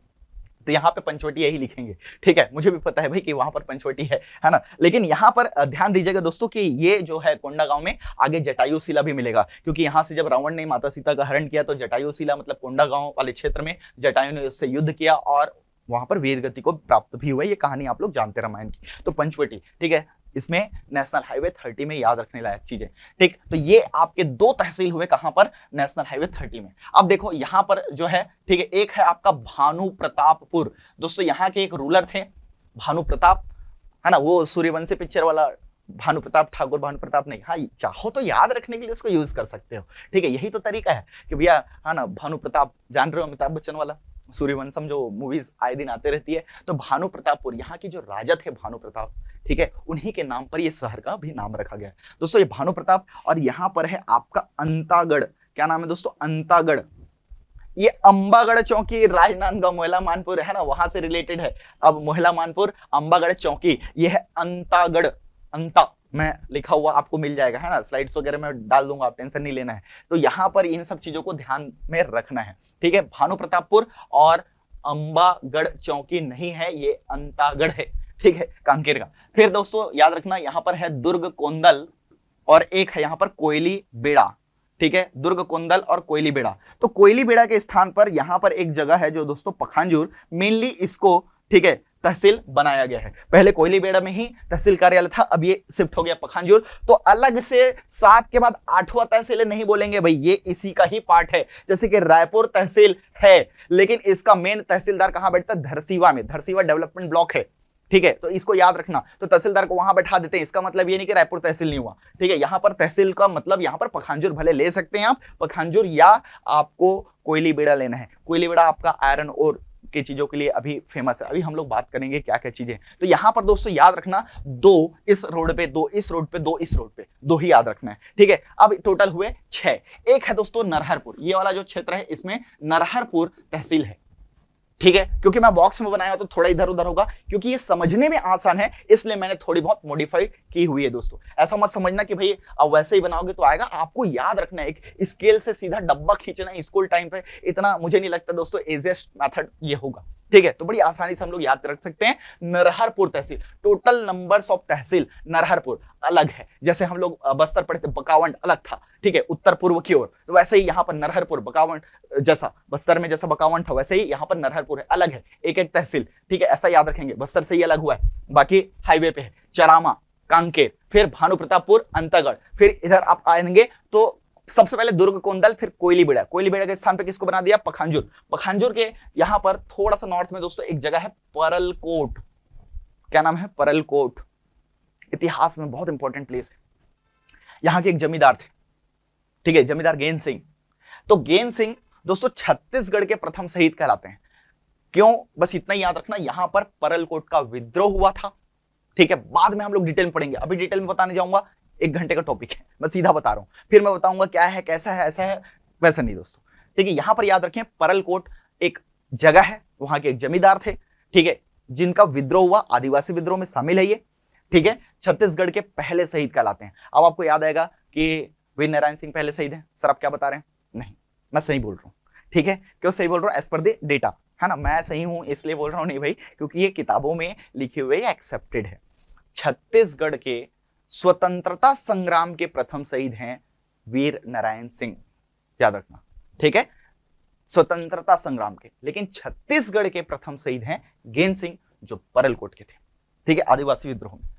तो यहाँ पे पंचवटी यही लिखेंगे, ठीक है। मुझे भी पता है भाई कि वहां पर पंचवटी है ना, लेकिन यहाँ पर ध्यान दीजिएगा दोस्तों कि ये जो है कोंडागांव में आगे जटायु शिला भी मिलेगा, क्योंकि यहाँ से जब रावण ने माता सीता का हरण किया तो जटायु शिला मतलब कोंडागांव वाले क्षेत्र में जटायु ने उससे युद्ध किया और वहां पर वीर गति को प्राप्त भी हुआ। ये कहानी आप लोग जानते हैं रामायण की। तो पंचवटी, ठीक है, इसमें नेशनल हाईवे 30 में याद रखने लायक चीजें, ठीक। तो ये आपके 2 तहसील हुए कहां पर, नेशनल हाईवे 30 में। अब देखो यहां पर जो है, ठीक है, एक है आपका भानु प्रतापपुर। दोस्तों यहाँ के एक रूलर थे भानु प्रताप, है ना, वो सूर्यवंशी पिक्चर वाला भानु प्रताप ठाकुर, भानु प्रताप नहीं, हाँ चाहो तो याद रखने के लिए उसको यूज कर सकते हो, ठीक है। यही तो तरीका है कि भैया, है ना, भानु प्रताप जान रहे हो, अमिताभ बच्चन वाला सूर्यवंशम जो मूवीज आए दिन आते रहती है। तो भानु प्रतापपुर, यहाँ की जो राजा थे भानु प्रताप, ठीक है, उन्हीं के नाम पर ये शहर का भी नाम रखा गया है दोस्तों, ये भानु प्रताप। और यहाँ पर है आपका अंतागढ़, क्या नाम है दोस्तों, अंतागढ़। ये अंबागढ़ चौकी, राजनांदगांव मोहला मानपुर है ना, वहां से रिलेटेड है। अब मोहला मानपुर, अंबागढ़ चौकी, ये है अंतागढ़। अंता मैं लिखा हुआ आपको मिल जाएगा, है ना, स्लाइड्स वगैरह में डाल दूंगा, आप टेंशन नहीं लेना है। तो यहाँ पर इन सब चीजों को ध्यान में रखना है, ठीक है। भानु प्रतापपुर और अंबागढ़ चौकी नहीं है, ये अंतागढ़ है, ठीक है, कांकेर का। फिर दोस्तों याद रखना यहाँ पर है दुर्ग कोंदल और एक है यहाँ पर कोयली बेड़ा, ठीक है, दुर्ग कोंदल और कोयली बेड़ा। तो कोयली बेड़ा के स्थान पर यहाँ पर एक जगह है जो दोस्तों पखांजूर, मेनली इसको, ठीक है, तहसील बनाया गया है। पहले कोयलीबेड़ा में ही तहसील कार्यालय था, अब ये शिफ्ट हो गया पखांजूर। तो अलग से 7 के बाद 8वां तहसील नहीं बोलेंगे भाई, ये इसी का ही पार्ट है। जैसे कि रायपुर तहसील है, लेकिन इसका मेन तहसीलदार कहां बैठता है? धरसीवा में, धरसीवा डेवलपमेंट ब्लॉक है, ठीक है। तो इसको याद रखना, तो तहसीलदार को वहां बैठा देते हैं। इसका मतलब ये नहीं कि रायपुर तहसील नहीं हुआ, ठीक है। यहां पर तहसील का मतलब यहां पर पखांजूर भले ले सकते हैं आप, पखांजूर, या आपको कोयलीबेड़ा लेना है। कोयलीबेड़ा आपका आयरन और की चीजों के लिए अभी फेमस है। अभी हम लोग बात करेंगे क्या क्या चीजें। तो यहां पर दोस्तों याद रखना, 2 इस रोड पे, 2 इस रोड पे, 2 इस रोड पे, 2 ही याद रखना है, ठीक है। अब टोटल हुए 6। एक है दोस्तों नरहरपुर, ये वाला जो क्षेत्र है इसमें नरहरपुर तहसील है, ठीक है। क्योंकि मैं बॉक्स में बनाया तो थोड़ा इधर उधर होगा, क्योंकि ये समझने में आसान है, इसलिए मैंने थोड़ी बहुत मॉडिफाई की हुई है दोस्तों। ऐसा मत समझना कि भाई अब वैसे ही बनाओगे तो आएगा, आपको याद रखना है। एक स्केल से सीधा डब्बा खींचना है स्कूल टाइम पे, इतना मुझे नहीं लगता दोस्तों इजीएस्ट मेथड ये होगा, ठीक है। तो बड़ी आसानी से हम लोग याद रख सकते हैं। नरहरपुर तहसील, टोटल नंबर्स ऑफ तहसील नरहरपुर अलग है। जैसे हम लोग बस्तर पढ़े थे, बकावंड अलग था, ठीक है, उत्तर पूर्व की ओर। तो वैसे ही यहाँ पर नरहरपुर, बकावंड जैसा बस्तर में जैसा बकावंड था, वैसे ही यहाँ पर नरहरपुर है, अलग है, एक एक तहसील, ठीक है। ऐसा याद रखेंगे, बस्तर से ही अलग हुआ है, बाकी हाईवे पे है। चरामा, कांकेर, फिर भानु प्रतापपुर, अंतागढ़, फिर इधर आप आएंगे तो सबसे पहले दुर्ग कोंदल, फिर कोयलीबेड़ा। कोयलीबेड़ा के स्थान पे किसको बना दिया? पखांजूर। पखांजूर के यहां पर थोड़ा सा नॉर्थ में दोस्तों एक जगह है परलकोट। क्या नाम है? परलकोट। इतिहास में बहुत इंपॉर्टेंट प्लेस है। यहां के एक जमींदार थे, ठीक है, जमींदार गेन सिंह। तो गेन सिंह दोस्तों छत्तीसगढ़ के प्रथम शहीद कहलाते हैं। क्यों? बस इतना ही याद रखना, यहां पर परलकोट का विद्रोह हुआ था, ठीक है। बाद में हम लोग डिटेल में पढ़ेंगे, अभी डिटेल में बताने जाऊंगा, 1 घंटे का टॉपिक है, मैं सीधा बता रहा हूं। फिर मैं बताऊंगा क्या है, कैसा है, ऐसा है, वैसा नहीं दोस्तों, ठीक है। यहां पर याद रखें, परलकोट एक जगह है, वहां के एक जमींदार थे, ठीक है, जिनका विद्रोह हुआ, आदिवासी विद्रोह में शामिल है ये, ठीक है। छत्तीसगढ़ के पहले शहीद कहलाते हैं। अब आपको याद आएगा कि वीर नारायण सिंह पहले शहीद हैं। सर आप क्या बता रहे हैं? नहीं, मैं सही बोल रहा हूँ, ठीक है। क्यों सही बोल रहा हूँ? एज पर द डेटा, है ना, मैं सही हूं इसलिए बोल रहा हूँ, नहीं भाई, क्योंकि ये किताबों में लिखे हुए एक्सेप्टेड है। छत्तीसगढ़ के स्वतंत्रता संग्राम के प्रथम शहीद हैं वीर नारायण सिंह, याद रखना, ठीक है, स्वतंत्रता संग्राम के। लेकिन छत्तीसगढ़ के प्रथम शहीद हैं गेन सिंह, जो परलकोट के थे, ठीक है, आदिवासी विद्रोह में।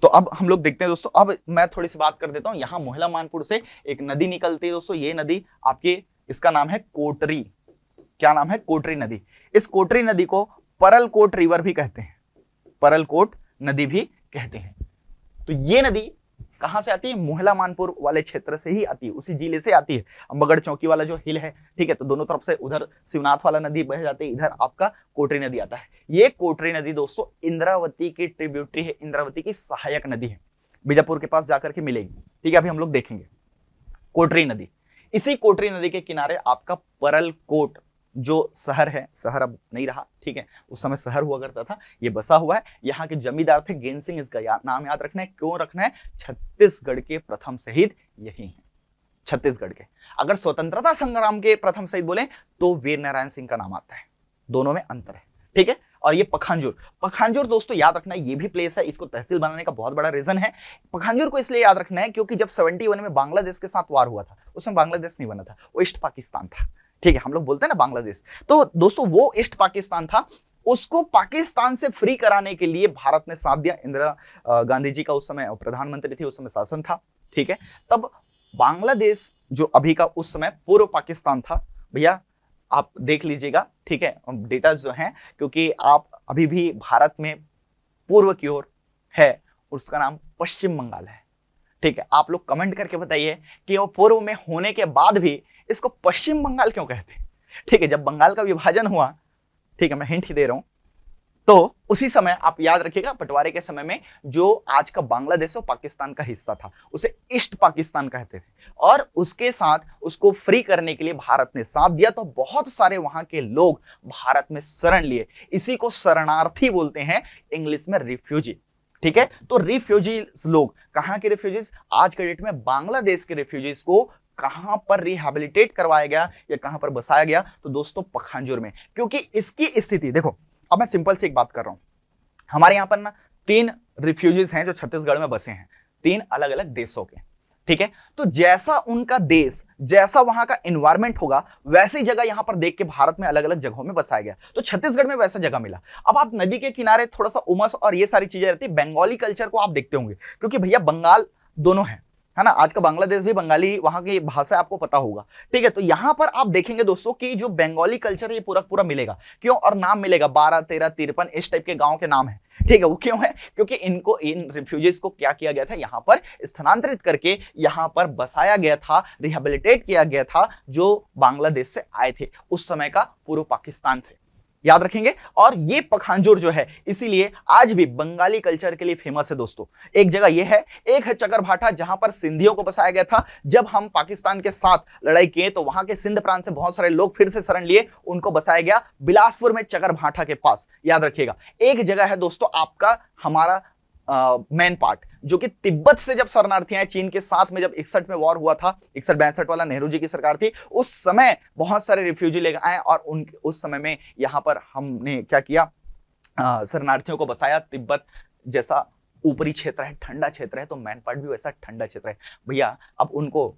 तो अब हम लोग देखते हैं दोस्तों, अब मैं थोड़ी सी बात कर देता हूं। यहां मोहला मानपुर से एक नदी निकलती है दोस्तों, ये नदी आपकी, इसका नाम है कोटरी। क्या नाम है? कोटरी नदी। इस कोटरी नदी को परलकोट रिवर भी कहते हैं, परलकोट नदी भी कहते हैं। तो ये नदी कहां से आती है? मोहला मानपुर वाले क्षेत्र से ही आती है, उसी जिले से आती है। अंबागढ़ चौकी वाला जो हिल है, ठीक है, तो दोनों तरफ से उधर शिवनाथ वाला नदी बह जाती है, इधर आपका कोटरी नदी आता है। ये कोटरी नदी दोस्तों इंद्रावती की ट्रिब्यूटरी है, इंद्रावती की सहायक नदी है, बीजापुर के पास जाकर के मिलेगी, ठीक है। अभी हम लोग देखेंगे कोटरी नदी। इसी कोटरी नदी के किनारे आपका परलकोट जो शहर है, शहर अब नहीं रहा, ठीक है, उस समय शहर हुआ करता था, ये बसा हुआ है। यहाँ के जमींदार थे गेन सिंह, इसका नाम याद रखना है। क्यों रखना है? छत्तीसगढ़ के प्रथम शहीद यही हैं, छत्तीसगढ़ के। अगर स्वतंत्रता संग्राम के प्रथम शहीद बोले तो वीर नारायण सिंह का नाम आता है, दोनों में अंतर है, ठीक है। और ये पखांजूर, पखांजूर दोस्तों याद रखना है, ये भी प्लेस है, इसको तहसील बनाने का बहुत बड़ा रीजन है। पखांजूर को इसलिए याद रखना है क्योंकि जब 71 में बांग्लादेश के साथ वार हुआ था, उसमें बांग्लादेश नहीं बना था, वो ईस्ट पाकिस्तान था, ठीक है। हम लोग बोलते हैं ना बांग्लादेश, तो दोस्तों वो ईस्ट पाकिस्तान था। उसको पाकिस्तान से फ्री कराने के लिए भारत ने साथ दिया। इंदिरा गांधी जी का उस समय प्रधानमंत्री थी, उस समय शासन था, ठीक है। तब बांग्लादेश जो अभी का उस समय पूर्व पाकिस्तान था, भैया आप देख लीजिएगा, ठीक है, डेटा जो है, क्योंकि आप अभी भी भारत में पूर्व की ओर है, उसका नाम पश्चिम बंगाल है, ठीक है। आप लोग कमेंट करके बताइए कि वो पूर्व में होने के बाद भी इसको पश्चिम बंगाल क्यों कहते हैं, ठीक है। जब बंगाल का विभाजन हुआ, ठीक है, मैं हिंट ही दे रहा हूं, तो उसी समय आप याद रखिएगा, बंटवारे के समय में जो आज का बांग्लादेश और पाकिस्तान का हिस्सा था, उसे ईस्ट पाकिस्तान कहते थे, और उसके साथ उसको फ्री करने के लिए भारत ने साथ दिया। तो बहुत सारे वहां के लोग भारत में शरण लिए, इसी को शरणार्थी बोलते हैं, इंग्लिश में रिफ्यूजी, ठीक है। तो रिफ्यूजीज लोग कहां के रिफ्यूजीज? आज के डेट में बांग्लादेश के रिफ्यूजीज को कहां पर रिहैबिलिटेट करवाया गया या कहां पर बसाया गया? तो दोस्तों पखांजूर में। क्योंकि इसकी स्थिति देखो, अब मैं सिंपल से एक बात कर रहा हूं, हमारे यहां पर ना 3 रिफ्यूजीज हैं जो छत्तीसगढ़ में बसे हैं, 3 अलग अलग देशों के। ठीक है, तो जैसा उनका देश, जैसा वहां का एनवायरमेंट होगा, वैसी जगह यहां पर देख के भारत में अलग अलग जगहों में बसाया गया। तो छत्तीसगढ़ में वैसा जगह मिला। अब आप नदी के किनारे थोड़ा सा उमस और ये सारी चीजें रहती है। बंगाली कल्चर को आप देखते होंगे, क्योंकि भैया बंगाल दोनों है ना, आज का बांग्लादेश भी बंगाली, वहां की भाषा आपको पता होगा। ठीक है, तो यहां पर आप देखेंगे दोस्तों कि जो बंगाली कल्चर है ये पूरा पूरा मिलेगा। क्यों? और नाम मिलेगा 12, 13, 53 इस टाइप के गांव के नाम है। ठीक है, वो क्यों है? क्योंकि इनको, इन रिफ्यूजीज को क्या किया गया था, यहां पर स्थानांतरित करके यहां पर बसाया गया था, रिहेबिलिटेट किया गया था, जो बांग्लादेश से आए थे उस समय का पूर्व पाकिस्तान से। याद रखेंगे। और ये पखांजूर जो है इसीलिए आज भी बंगाली कल्चर के लिए फेमस है दोस्तों। एक जगह ये है, एक है चकरभाटा जहां पर सिंधियों को बसाया गया था। जब हम पाकिस्तान के साथ लड़ाई किए तो वहां के सिंध प्रांत से बहुत सारे लोग फिर से शरण लिए, उनको बसाया गया बिलासपुर में चकरभाटा के पास। याद रखिएगा। एक जगह है दोस्तों आपका हमारा मेन पार्ट, जो कि तिब्बत से जब शरणार्थी आए चीन के साथ में, जब 61 में वॉर हुआ था, 61-62 वाला, नेहरू जी की सरकार थी, उस समय बहुत सारे रिफ्यूजी लेकर आए और उस समय में यहां पर हमने क्या किया, शरणार्थियों को बसाया। तिब्बत जैसा ऊपरी क्षेत्र है, ठंडा क्षेत्र है, तो मैन पार्ट भी वैसा ठंडा क्षेत्र है भैया। अब उनको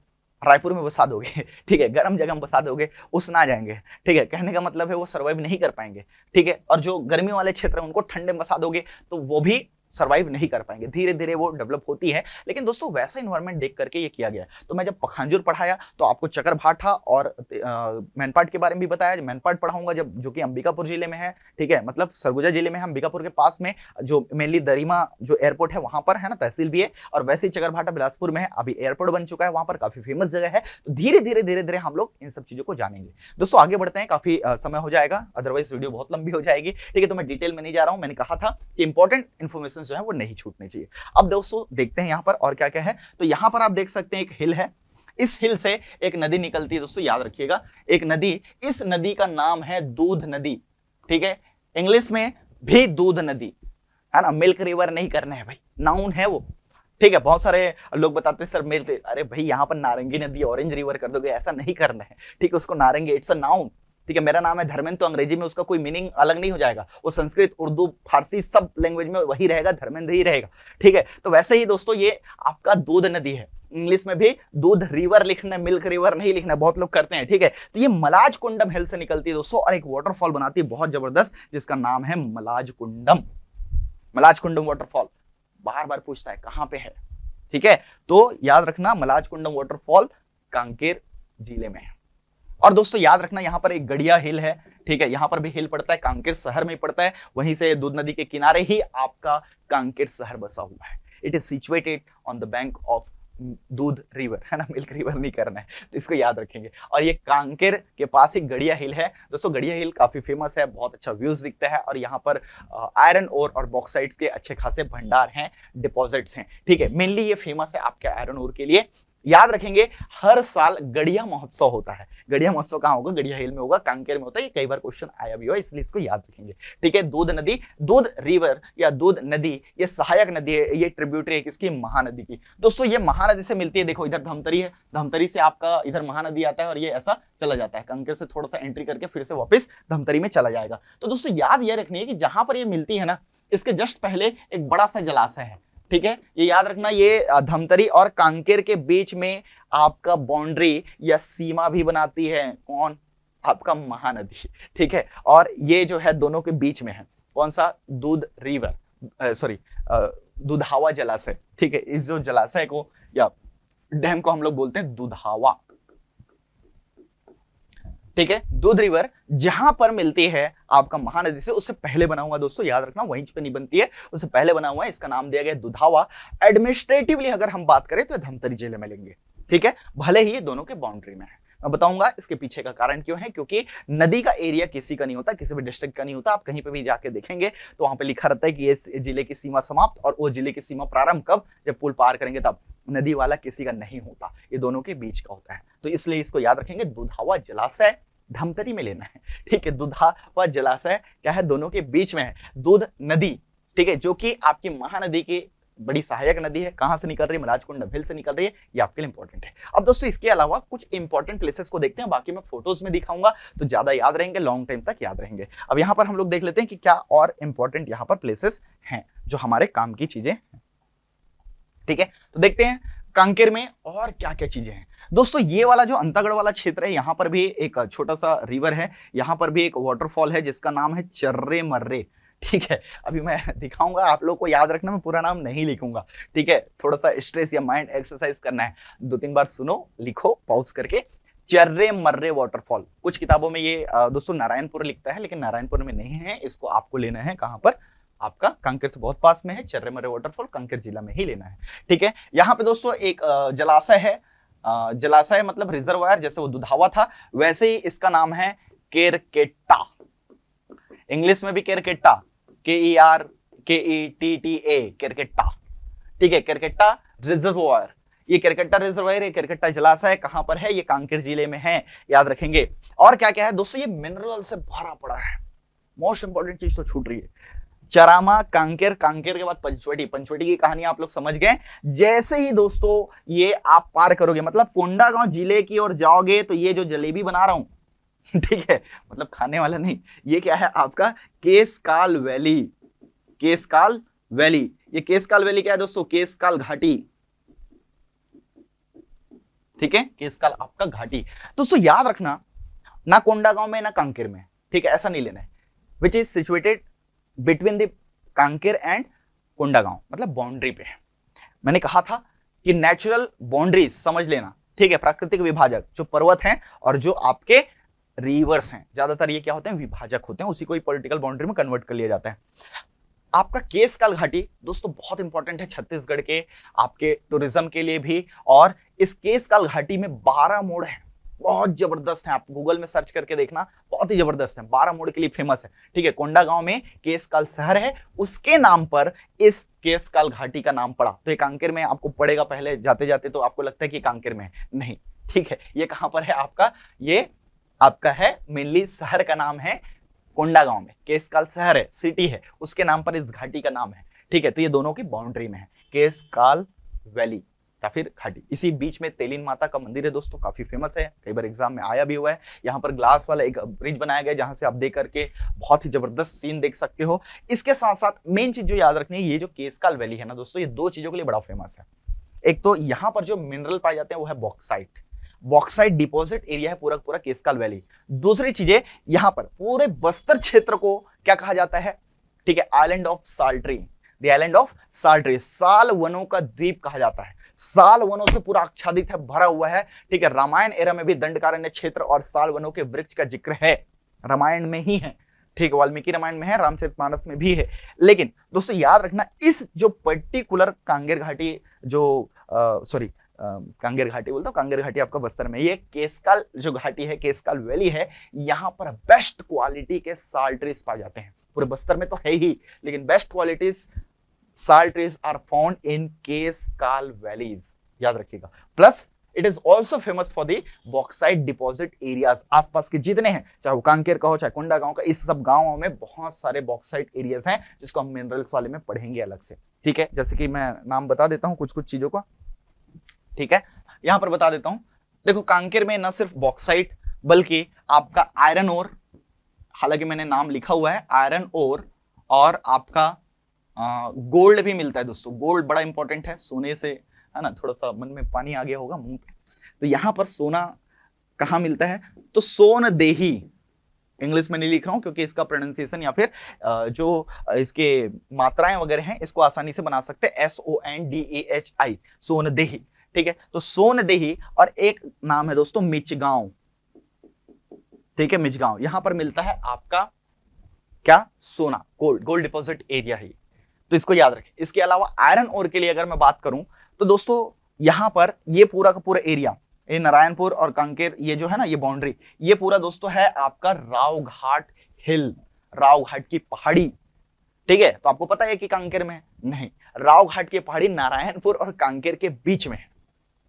रायपुर में बसा दोगे, ठीक है, गर्म जगह में बसा दोगे, उस ना जाएंगे। ठीक है, कहने का मतलब है वो सर्वाइव नहीं कर पाएंगे। ठीक है, और जो गर्मी वाले क्षेत्र है उनको ठंडे में बसा दोगे तो वो भी सर्वाइव नहीं कर पाएंगे। धीरे धीरे वो डेवलप होती है। लेकिन दोस्तों वैसा इन्वायरमेंट देख करके ये किया गया। तो मैं जब पखांजूर पढ़ाया तो आपको चकरभाटा और मैनपाट के बारे में भी बताया। मैनपाट पढ़ाऊंगा जब, जो कि अंबिकापुर जिले में है। ठीक है, मतलब सरगुजा जिले में है, अंबिकापुर के पास में, जो मेनली दरिमा जो एयरपोर्ट है वहां पर है ना, तहसील भी है। और वैसे ही चकरभाटा बिलासपुर में है, अभी एयरपोर्ट बन चुका है, वहां पर काफी फेमस जगह है। तो धीरे धीरे हम लोग इन सब चीजों को जानेंगे। दोस्तों आगे बढ़ते हैं, काफी समय हो जाएगा, अदरवाइज वीडियो बहुत लंबी हो जाएगी। ठीक है, तो मैं डिटेल में नहीं जा रहा हूं। मैंने कहा था कि इंपॉर्टेंट इन्फॉर्मेशन जो है वो नहीं छूटनी चाहिए। अब दोस्तों देखते हैं यहां पर और क्या क्या है। तो यहां पर आप देख सकते हैं एक हिल है, इस हिल से एक नदी निकलती है दोस्तों, याद रखिएगा, एक नदी। इस नदी का नाम है दूध नदी। ठीक है, इंग्लिश में भी दूध नदी है ना, मिल्क रिवर नहीं करना है भाई, नाउन है वो। ठीक है, बहुत सारे लोग बताते हैं सर मिल्क, अरे भाई यहां पर नारंगी नदी, ऑरेंज रिवर कर दोगे, ऐसा नहीं करना है। ठीक है, उसको नारंगी, इट्स अ नाउन। ठीक है, मेरा नाम है धर्मेंद्र, तो अंग्रेजी में उसका कोई मीनिंग अलग नहीं हो जाएगा, वो संस्कृत, उर्दू, फारसी सब लैंग्वेज में वही रहेगा, धर्मेंद्र ही रहेगा। ठीक है, तो वैसे ही दोस्तों ये आपका दूध नदी है। इंग्लिश में भी दूध रिवर लिखना है, मिल्क रिवर नहीं लिखना है, बहुत लोग करते हैं। ठीक है, तो ये मलाज कुंडम हिल से निकलती है दोस्तों और एक वाटरफॉल बनाती है बहुत जबरदस्त, जिसका नाम है मलाज कुंडम। मलाज कुंडम वाटरफॉल बार बार पूछता है कहां पे है। ठीक है, तो याद रखना मलाज कुंडम वाटरफॉल कांकेर जिले में है। और दोस्तों याद रखना यहां पर एक गड़िया हिल है। ठीक है, यहां पर भी हिल पड़ता है, कांकेर शहर में पड़ता है, वहीं से दूध नदी के किनारे ही आपका कांकेर शहर बसा हुआ है। It is situated on the bank of दूध रिवर, है ना, मिल्क रिवर नहीं करना है, तो इसको याद रखेंगे। और ये कांकेर के पास एक गड़िया हिल है दोस्तों। गड़िया हिल काफी फेमस है, बहुत अच्छा व्यूज दिखता है, और यहाँ पर आयरन ओर और बॉक्साइट के अच्छे खासे भंडार हैं, डिपॉजिट्स हैं। ठीक है, मेनली ये फेमस है आपके आयरन ओर के लिए। याद रखेंगे हर साल गड़िया महोत्सव होता है। गड़िया महोत्सव कहाँ होगा? गड़िया हिल में होगा, कांकेर में होता है। ये कई बार क्वेश्चन आया भी हो, इसलिए इसको याद रखेंगे। ठीक है, दूध नदी, दूध रिवर या दूध नदी, ये सहायक नदी है, ये ट्रिब्यूटरी है किसकी? महानदी की। दोस्तों ये महानदी से मिलती है, देखो इधर धमतरी है, धमतरी से आपका इधर महानदी आता है और ये ऐसा चला जाता है, कांकेर से थोड़ा सा एंट्री करके फिर से वापस धमतरी में चला जाएगा। तो दोस्तों याद ये रखनी है कि जहां पर ये मिलती है ना, इसके जस्ट पहले एक बड़ा सा जलाशय है। ठीक है, ये याद रखना, ये धमतरी और कांकेर के बीच में आपका बाउंड्री या सीमा भी बनाती है कौन? आपका महानदी। ठीक है, और ये जो है दोनों के बीच में है कौन सा? दूध रिवर, सॉरी दुधावा जलाशय। ठीक है, इस जो जलाशय को या डैम को हम लोग बोलते हैं दुधावा। ठीक है, दूध रिवर जहां पर मिलती है आपका महानदी से, उससे पहले बना हुआ दोस्तों, याद रखना, वहीं पे नहीं बनती है, उससे पहले बना हुआ है। इसका नाम दिया गया दुधावा। एडमिनिस्ट्रेटिवली अगर हम बात करें तो धमतरी जिले में लेंगे। ठीक है, भले ही ये दोनों के बाउंड्री में है। मैं बताऊंगा इसके पीछे का कारण क्यों है, क्योंकि नदी का एरिया किसी का नहीं होता, किसी भी डिस्ट्रिक्ट का नहीं होता। आप कहीं पे भी जाके देखेंगे तो वहां पे लिखा रहता है कि ये जिले की सीमा समाप्त और वो जिले की सीमा प्रारंभ कब? जब पुल पार करेंगे तब। नदी वाला किसी का नहीं होता, ये दोनों के बीच का होता है। तो इसलिए इसको याद रखेंगे, दुधावा जलाशय धमतरी में लेना है। ठीक है, दुधावा जलाशय क्या है? दोनों के बीच में है। दूध नदी, ठीक है, जो कि आपकी महानदी की बड़ी सहायक नदी है। कहां से निकल रही है? मलाजकुंड हिल से निकल रही है। ये आपके लिए इंपॉर्टेंट है। अब दोस्तों इसके अलावा कुछ इंपॉर्टेंट प्लेसेस को देखते हैं, बाकी मैं फोटोज में दिखाऊंगा तो ज्यादा याद रहेंगे, लॉन्ग टाइम तक याद रहेंगे। अब यहां पर हम लोग देख लेते हैं कि क्या और इंपॉर्टेंट यहां पर प्लेसेस हैं जो हमारे काम की चीजें हैं। ठीक है, तो देखते हैं कांकेर में और क्या क्या चीजें हैं दोस्तों। ये वाला जो अंतागढ़ वाला क्षेत्र है, यहाँ पर भी एक छोटा सा रिवर है, यहाँ पर भी एक वाटरफॉल है जिसका नाम है चर्रे मर्रे। ठीक है, अभी मैं दिखाऊंगा, आप लोग को याद रखना, मैं पूरा नाम नहीं लिखूंगा। ठीक है, थोड़ा सा स्ट्रेस या माइंड एक्सरसाइज करना है, 2-3 बार सुनो, लिखो पॉज करके। चर्रे मर्रे वाटरफॉल, कुछ किताबों में ये दोस्तों नारायणपुर लिखता है, लेकिन नारायणपुर में नहीं है, इसको आपको लेना है कहां पर, आपका कांकेर से बहुत पास में है। चर्रे मर्रे वाटरफॉल कांकेर जिला में ही लेना है। ठीक है, यहाँ पे दोस्तों एक जलाशय है, जलाशय मतलब रिजर्वायर, जैसे वो दुधावा था वैसे ही इसका नाम है केरकेट्टा। इंग्लिश में भी केरकेट्टा, KERKETTA, केरकेट्टा। ठीक है, केरकेट्टा रिजर्वायर, ये केरकेट्टा रिजर्वायर, ये केरकेट्टा जलाशय कहां पर है, ये कांकेर जिले में है, याद रखेंगे। और क्या क्या है दोस्तों, ये मिनरल से भरा पड़ा है। मोस्ट इंपॉर्टेंट चीज तो छूट रही है, चरामा, कांकेर, कांकेर के बाद पंचवटी। पंचवटी की कहानी आप लोग समझ गए। जैसे ही दोस्तों ये आप पार करोगे, मतलब कोंडागांव जिले की ओर जाओगे, तो ये जो जलेबी बना रहा हूं ठीक है, मतलब खाने वाला नहीं, ये क्या है आपका केसकाल वैली। केसकाल वैली, ये केसकाल वैली क्या है दोस्तों, केसकाल घाटी। ठीक है, केसकाल आपका घाटी। दोस्तों याद रखना, ना कोंडागांव में ना कांकेर में, ठीक है, ऐसा नहीं लेना है, which is situated between the Kanker and Kondagaon, मतलब बाउंड्री पे है। मैंने कहा था कि नेचुरल बाउंड्रीज समझ लेना। ठीक है, प्राकृतिक विभाजक, जो पर्वत हैं और जो आपके रिवर्स हैं, ज्यादातर ये क्या होते हैं, विभाजक होते हैं, उसी को ही पॉलिटिकल बाउंड्री में कन्वर्ट कर लिया जाता है। आपका केसकाल घाटी दोस्तों बहुत इंपॉर्टेंट है छत्तीसगढ़ के आपके टूरिज्म के लिए भी। और इस केसकाल घाटी में 12 मोड़ है, बहुत जबरदस्त है, आप गूगल में सर्च करके देखना, बहुत ही जबरदस्त है, 12 मोड़ के लिए फेमस है। ठीक है, कोंडागांव में केसकाल शहर है, उसके नाम पर इस केसकाल घाटी का नाम पड़ा। तो ये कांकेर में आपको पड़ेगा, पहले जाते जाते तो आपको लगता है कि कांकेर में है, नहीं। ठीक है, ये कहां पर है आपका, ये आपका है मेनली शहर का नाम है कोंडागांव में, केसकाल शहर है, सिटी है, उसके नाम पर इस घाटी का नाम है। ठीक है, तो ये दोनों की बाउंड्री में है, केसकाल वैली या फिर घाटी। इसी बीच में तेलिन माता का मंदिर है दोस्तों, काफी फेमस है, कई बार एग्जाम में आया भी हुआ है। यहाँ पर ग्लास वाला एक ब्रिज बनाया गया जहां से आप देख करके बहुत ही जबरदस्त सीन देख सकते हो। इसके साथ साथ मेन चीज जो याद रखनी है, ये जो केसकाल वैली है ना दोस्तों, ये 2 चीजों के लिए बड़ा फेमस है। एक तो यहाँ पर जो मिनरल पाए जाते हैं वो है बॉक्साइट, बॉक्साइट डिपॉजिट एरिया है पूरा पूरा केसकाल वैली। दूसरी चीजें, यहाँ पर पूरे बस्तर क्षेत्र को क्या कहा जाता है, ठीक है, island of sal tree, the island of sal tree, साल वनों का द्वीप कहा जाता है। साल वनों से पूरा आच्छादित है, भरा हुआ है। ठीक है, रामायण एरा में भी दंडकारण्य क्षेत्र और साल वनों के वृक्ष का जिक्र है, रामायण में ही है। ठीक है, वाल्मीकि रामायण में है, रामचरितमानस में भी है। लेकिन दोस्तों याद रखना, इस जो पर्टिकुलर कांगेर घाटी जो कांगेर घाटी बोलता हूँ, कांगेर घाटी आपका बस्तर में, ये केसकाल जो घाटी है, केसकाल वैली है, यहाँ पर बेस्ट क्वालिटी के साल ट्रीज पाए जाते हैं। पूरे बस्तर में तो है ही, लेकिन best qualities sal trees are found in Keskal valleys, याद रखिएगा। Plus it is also famous for the bauxite deposit areas. आसपास के जितने हैं, चाहे वो कांकेर का हो चाहे कोंडागांव का, इस सब गांवों में बहुत सारे बॉक्साइट एरियाज हैं, जिसको हम मिनरल्स वाले में पढ़ेंगे अलग से। ठीक है, जैसे कि मैं नाम बता देता हूँ कुछ कुछ चीजों का। ठीक है, यहां पर बता देता हूं, देखो कांकेर में न सिर्फ बॉक्साइट बल्कि आपका आयरन ओर, हालांकि मैंने नाम लिखा हुआ है आयरन ओर, और आपका गोल्ड भी मिलता है दोस्तों। गोल्ड बड़ा इंपॉर्टेंट है, सोने से, है ना, थोड़ा सा मन में पानी आ गया होगा मुंह पे। तो यहां पर सोना कहां मिलता है, तो सोनदेही, इंग्लिश में नहीं लिख रहा हूं क्योंकि इसका प्रोनाउंसिएशन या फिर जो इसके मात्राएं वगैरह हैं, इसको आसानी से बना सकते हैं, SONDEHI, सोनदेही। ठीक है, तो सोनदेही, और एक नाम है दोस्तों मिचगांव। ठीक है, मिचगांव, यहां पर मिलता है आपका क्या, सोना, गोल्ड, गोल्ड डिपॉजिट एरिया है, तो इसको याद रखें। इसके अलावा आयरन ओर के लिए अगर मैं बात करूं तो दोस्तों यहां पर ये पूरा का पूरा एरिया, ये नारायणपुर और कांकेर, ये जो है ना, ये बाउंड्री, ये पूरा दोस्तों है आपका रावघाट हिल, रावघाट की पहाड़ी। ठीक है, तो आपको पता है कि कांकेर में नहीं, रावघाट की पहाड़ी नारायणपुर और कांकेर के बीच में है।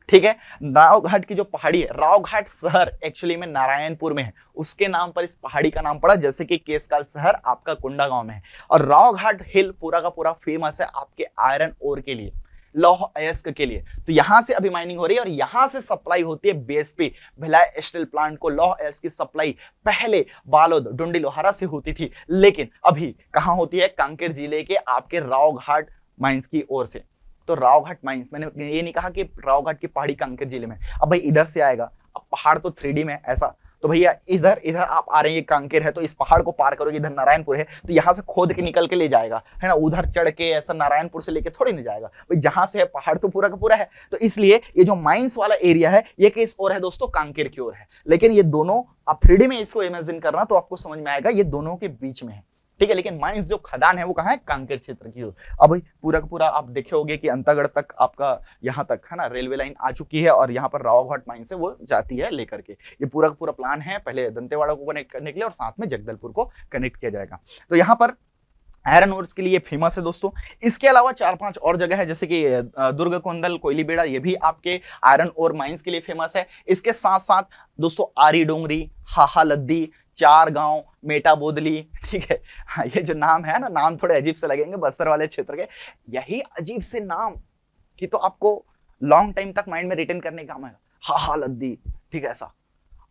ठीक है, रावघाट की जो पहाड़ी है, रावघाट शहर एक्चुअली में नारायणपुर में है, उसके नाम पर इस पहाड़ी का नाम पड़ा, जैसे कि केसकाल शहर आपका कोंडागांव में है। और रावघाट हिल पूरा का पूरा फेमस है आपके आयरन ओर के लिए, लौह अयस्क के लिए। तो यहां से अभी माइनिंग हो रही है और यहां से सप्लाई होती है BSP, भिलाई स्टील प्लांट को। लौह अयस्क की सप्लाई पहले बालोद, डुंडी, लोहारा से होती थी, लेकिन अभी कहां होती है, कांकेर जिले के आपके रावघाट माइंस की ओर से। तो रावघाट माइंस, मैंने ये नहीं कहा कि रावघाट की पहाड़ी कांकेर जिले में। अब भाई इधर से आएगा, अब पहाड़ तो 3D में ऐसा, तो भैया इधर इधर आप आ रहे हैं, ये कांकेर है तो इस पहाड़ को पार करोगे, इधर नारायणपुर है तो यहाँ से खोद के निकल के ले जाएगा, है ना, उधर चढ़ के ऐसा नारायणपुर से लेके थोड़ी नहीं जाएगा भाई, जहां से है पहाड़ तो पूरा का पूरा है। तो इसलिए ये जो माइंस वाला एरिया है ये किस ओर है दोस्तों, कांकेर की ओर है। लेकिन ये दोनों आप 3D में इसको इमेजिन करना तो आपको समझ में आएगा ये दोनों के बीच में है, ठीक है। लेकिन माइंस जो खदान है वो कहाँ है, कांकेर क्षेत्र की ओर। अब भाई पूरा का पूरा आप देखे होंगे कि अंतागढ़ तक आपका यहाँ तक, है ना, रेलवे लाइन आ चुकी है और यहाँ पर रावघाट माइंस से वो जाती है लेकर के। ये पूरा का पूरा प्लान है, पहले दंतेवाड़ा को कनेक्ट करने के लिए और साथ में जगदलपुर को कनेक्ट किया जाएगा। तो यहाँ पर आयरन ओर्स के लिए फेमस है दोस्तों। इसके अलावा 4-5 और जगह है, जैसे कि दुर्ग कोंदल, कोयली बेड़ा, ये भी आपके आयरन ओर माइंस के लिए फेमस है। इसके साथ साथ दोस्तों आरी डोंगरी, हाहा लद्दी, चार गांव, मेटा बोदली, ठीक है। हाँ, ये जो नाम है ना, नाम थोड़े अजीब से लगेंगे बस्तर वाले क्षेत्र के, यही अजीब से नाम कि तो आपको लॉन्ग टाइम तक माइंड में रिटेन करने का काम है। हाहा लद्दी, ठीक है, ऐसा।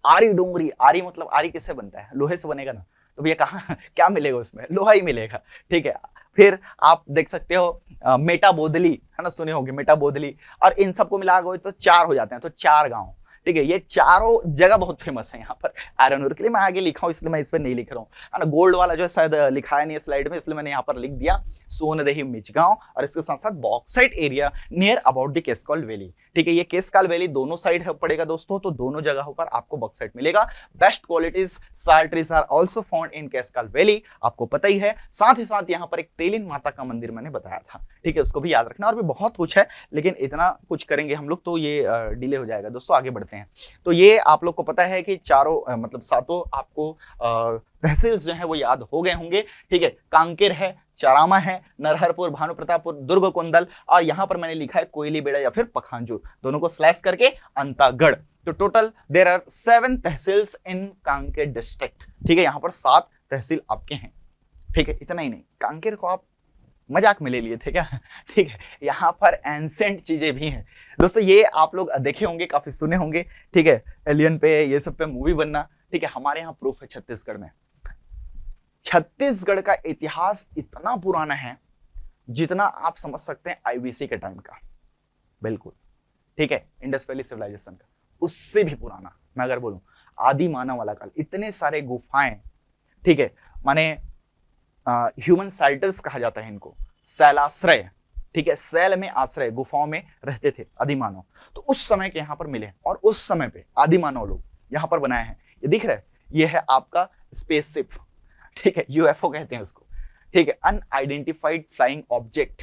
आरी डोंगरी, आरी मतलब आरी किससे बनता है, लोहे से बनेगा ना, तो भैया कहाँ क्या मिलेगा उसमें, लोहा ही मिलेगा, ठीक है। फिर आप देख सकते हो मेटा बोदली, है ना, सुने होंगे मेटा बोदली, और इन सबको मिला गए तो 4 हो जाते हैं, तो 4 गांव, ठीक है। ये चारों जगह बहुत फेमस है यहाँ पर आयरन ओर के लिए। मैं आगे लिखा हूँ इसलिए मैं इस पर नहीं लिख रहा हूँ, है ना। गोल्ड वाला जो है शायद लिखा है नहीं स्लाइड में, इसलिए मैंने यहाँ पर लिख दिया सोनदेही मिचगांव, और इसके साथ साथ bauxite area near about the Keskal valley, ठीक है। ये केस्काल वैली दोनों साइड पड़ेगा दोस्तों, तो दोनों जगहों पर आपको बॉक्साइट मिलेगा। Best qualities sal trees are also found in Keskal valley, आपको पता ही है। साथ ही साथ यहाँ पर एक तेलिन माता का मंदिर मैंने बताया था, ठीक है, उसको भी याद रखना। और भी बहुत कुछ है, लेकिन इतना कुछ करेंगे हम लोग तो ये डिले हो जाएगा दोस्तों। आगे बढ़ते हैं। तो ये आप लोग को पता है कि चारों मतलब सातों आपको तहसील जो है वो याद हो गए होंगे, ठीक है। कांकेर है, चारामा है, नरहरपुर, भानु प्रतापपुर, दुर्ग कोंदल, और यहाँ पर मैंने लिखा है कोयली बेड़ा या फिर पखांजूर, दोनों को स्लैश करके अंतागढ़। तो total there are 7 tehsils in Kanker district, ठीक है। यहाँ पर 7 तहसील आपके हैं, ठीक है। इतना ही नहीं, कांकेर को आप मजाक में ले लिए थे क्या, ठीक है। यहाँ पर एंसेंट चीजें भी हैं दोस्तों, ये आप लोग देखे होंगे, काफी सुने होंगे, ठीक है। एलियन पे, ये सब पे मूवी बनना, ठीक है। हमारे यहाँ प्रूफ है छत्तीसगढ़ में। छत्तीसगढ़ का इतिहास इतना पुराना है जितना आप समझ सकते हैं आईबीसी के टाइम का, बिल्कुल, ठीक है। इंडस वैली सिविलाइजेशन का उससे भी पुराना, मैं अगर बोलूं आदि मानव वाला काल, इतने सारे गुफाएं, ठीक है। माने ह्यूमन साइटर्स कहा जाता है इनको, शैलाश्रय, ठीक है। शैल में आश्रय, गुफाओं में रहते थे आदि मानव, तो उस समय के यहाँ पर मिले, और उस समय पे आदि मानव लोग यहाँ पर बनाए हैं। ये दिख रहा है, ये है आपका स्पेसशिप, ठीक है, यूएफओ कहते हैं उसको, ठीक है, अनआइडेंटिफाइड फ्लाइंग ऑब्जेक्ट,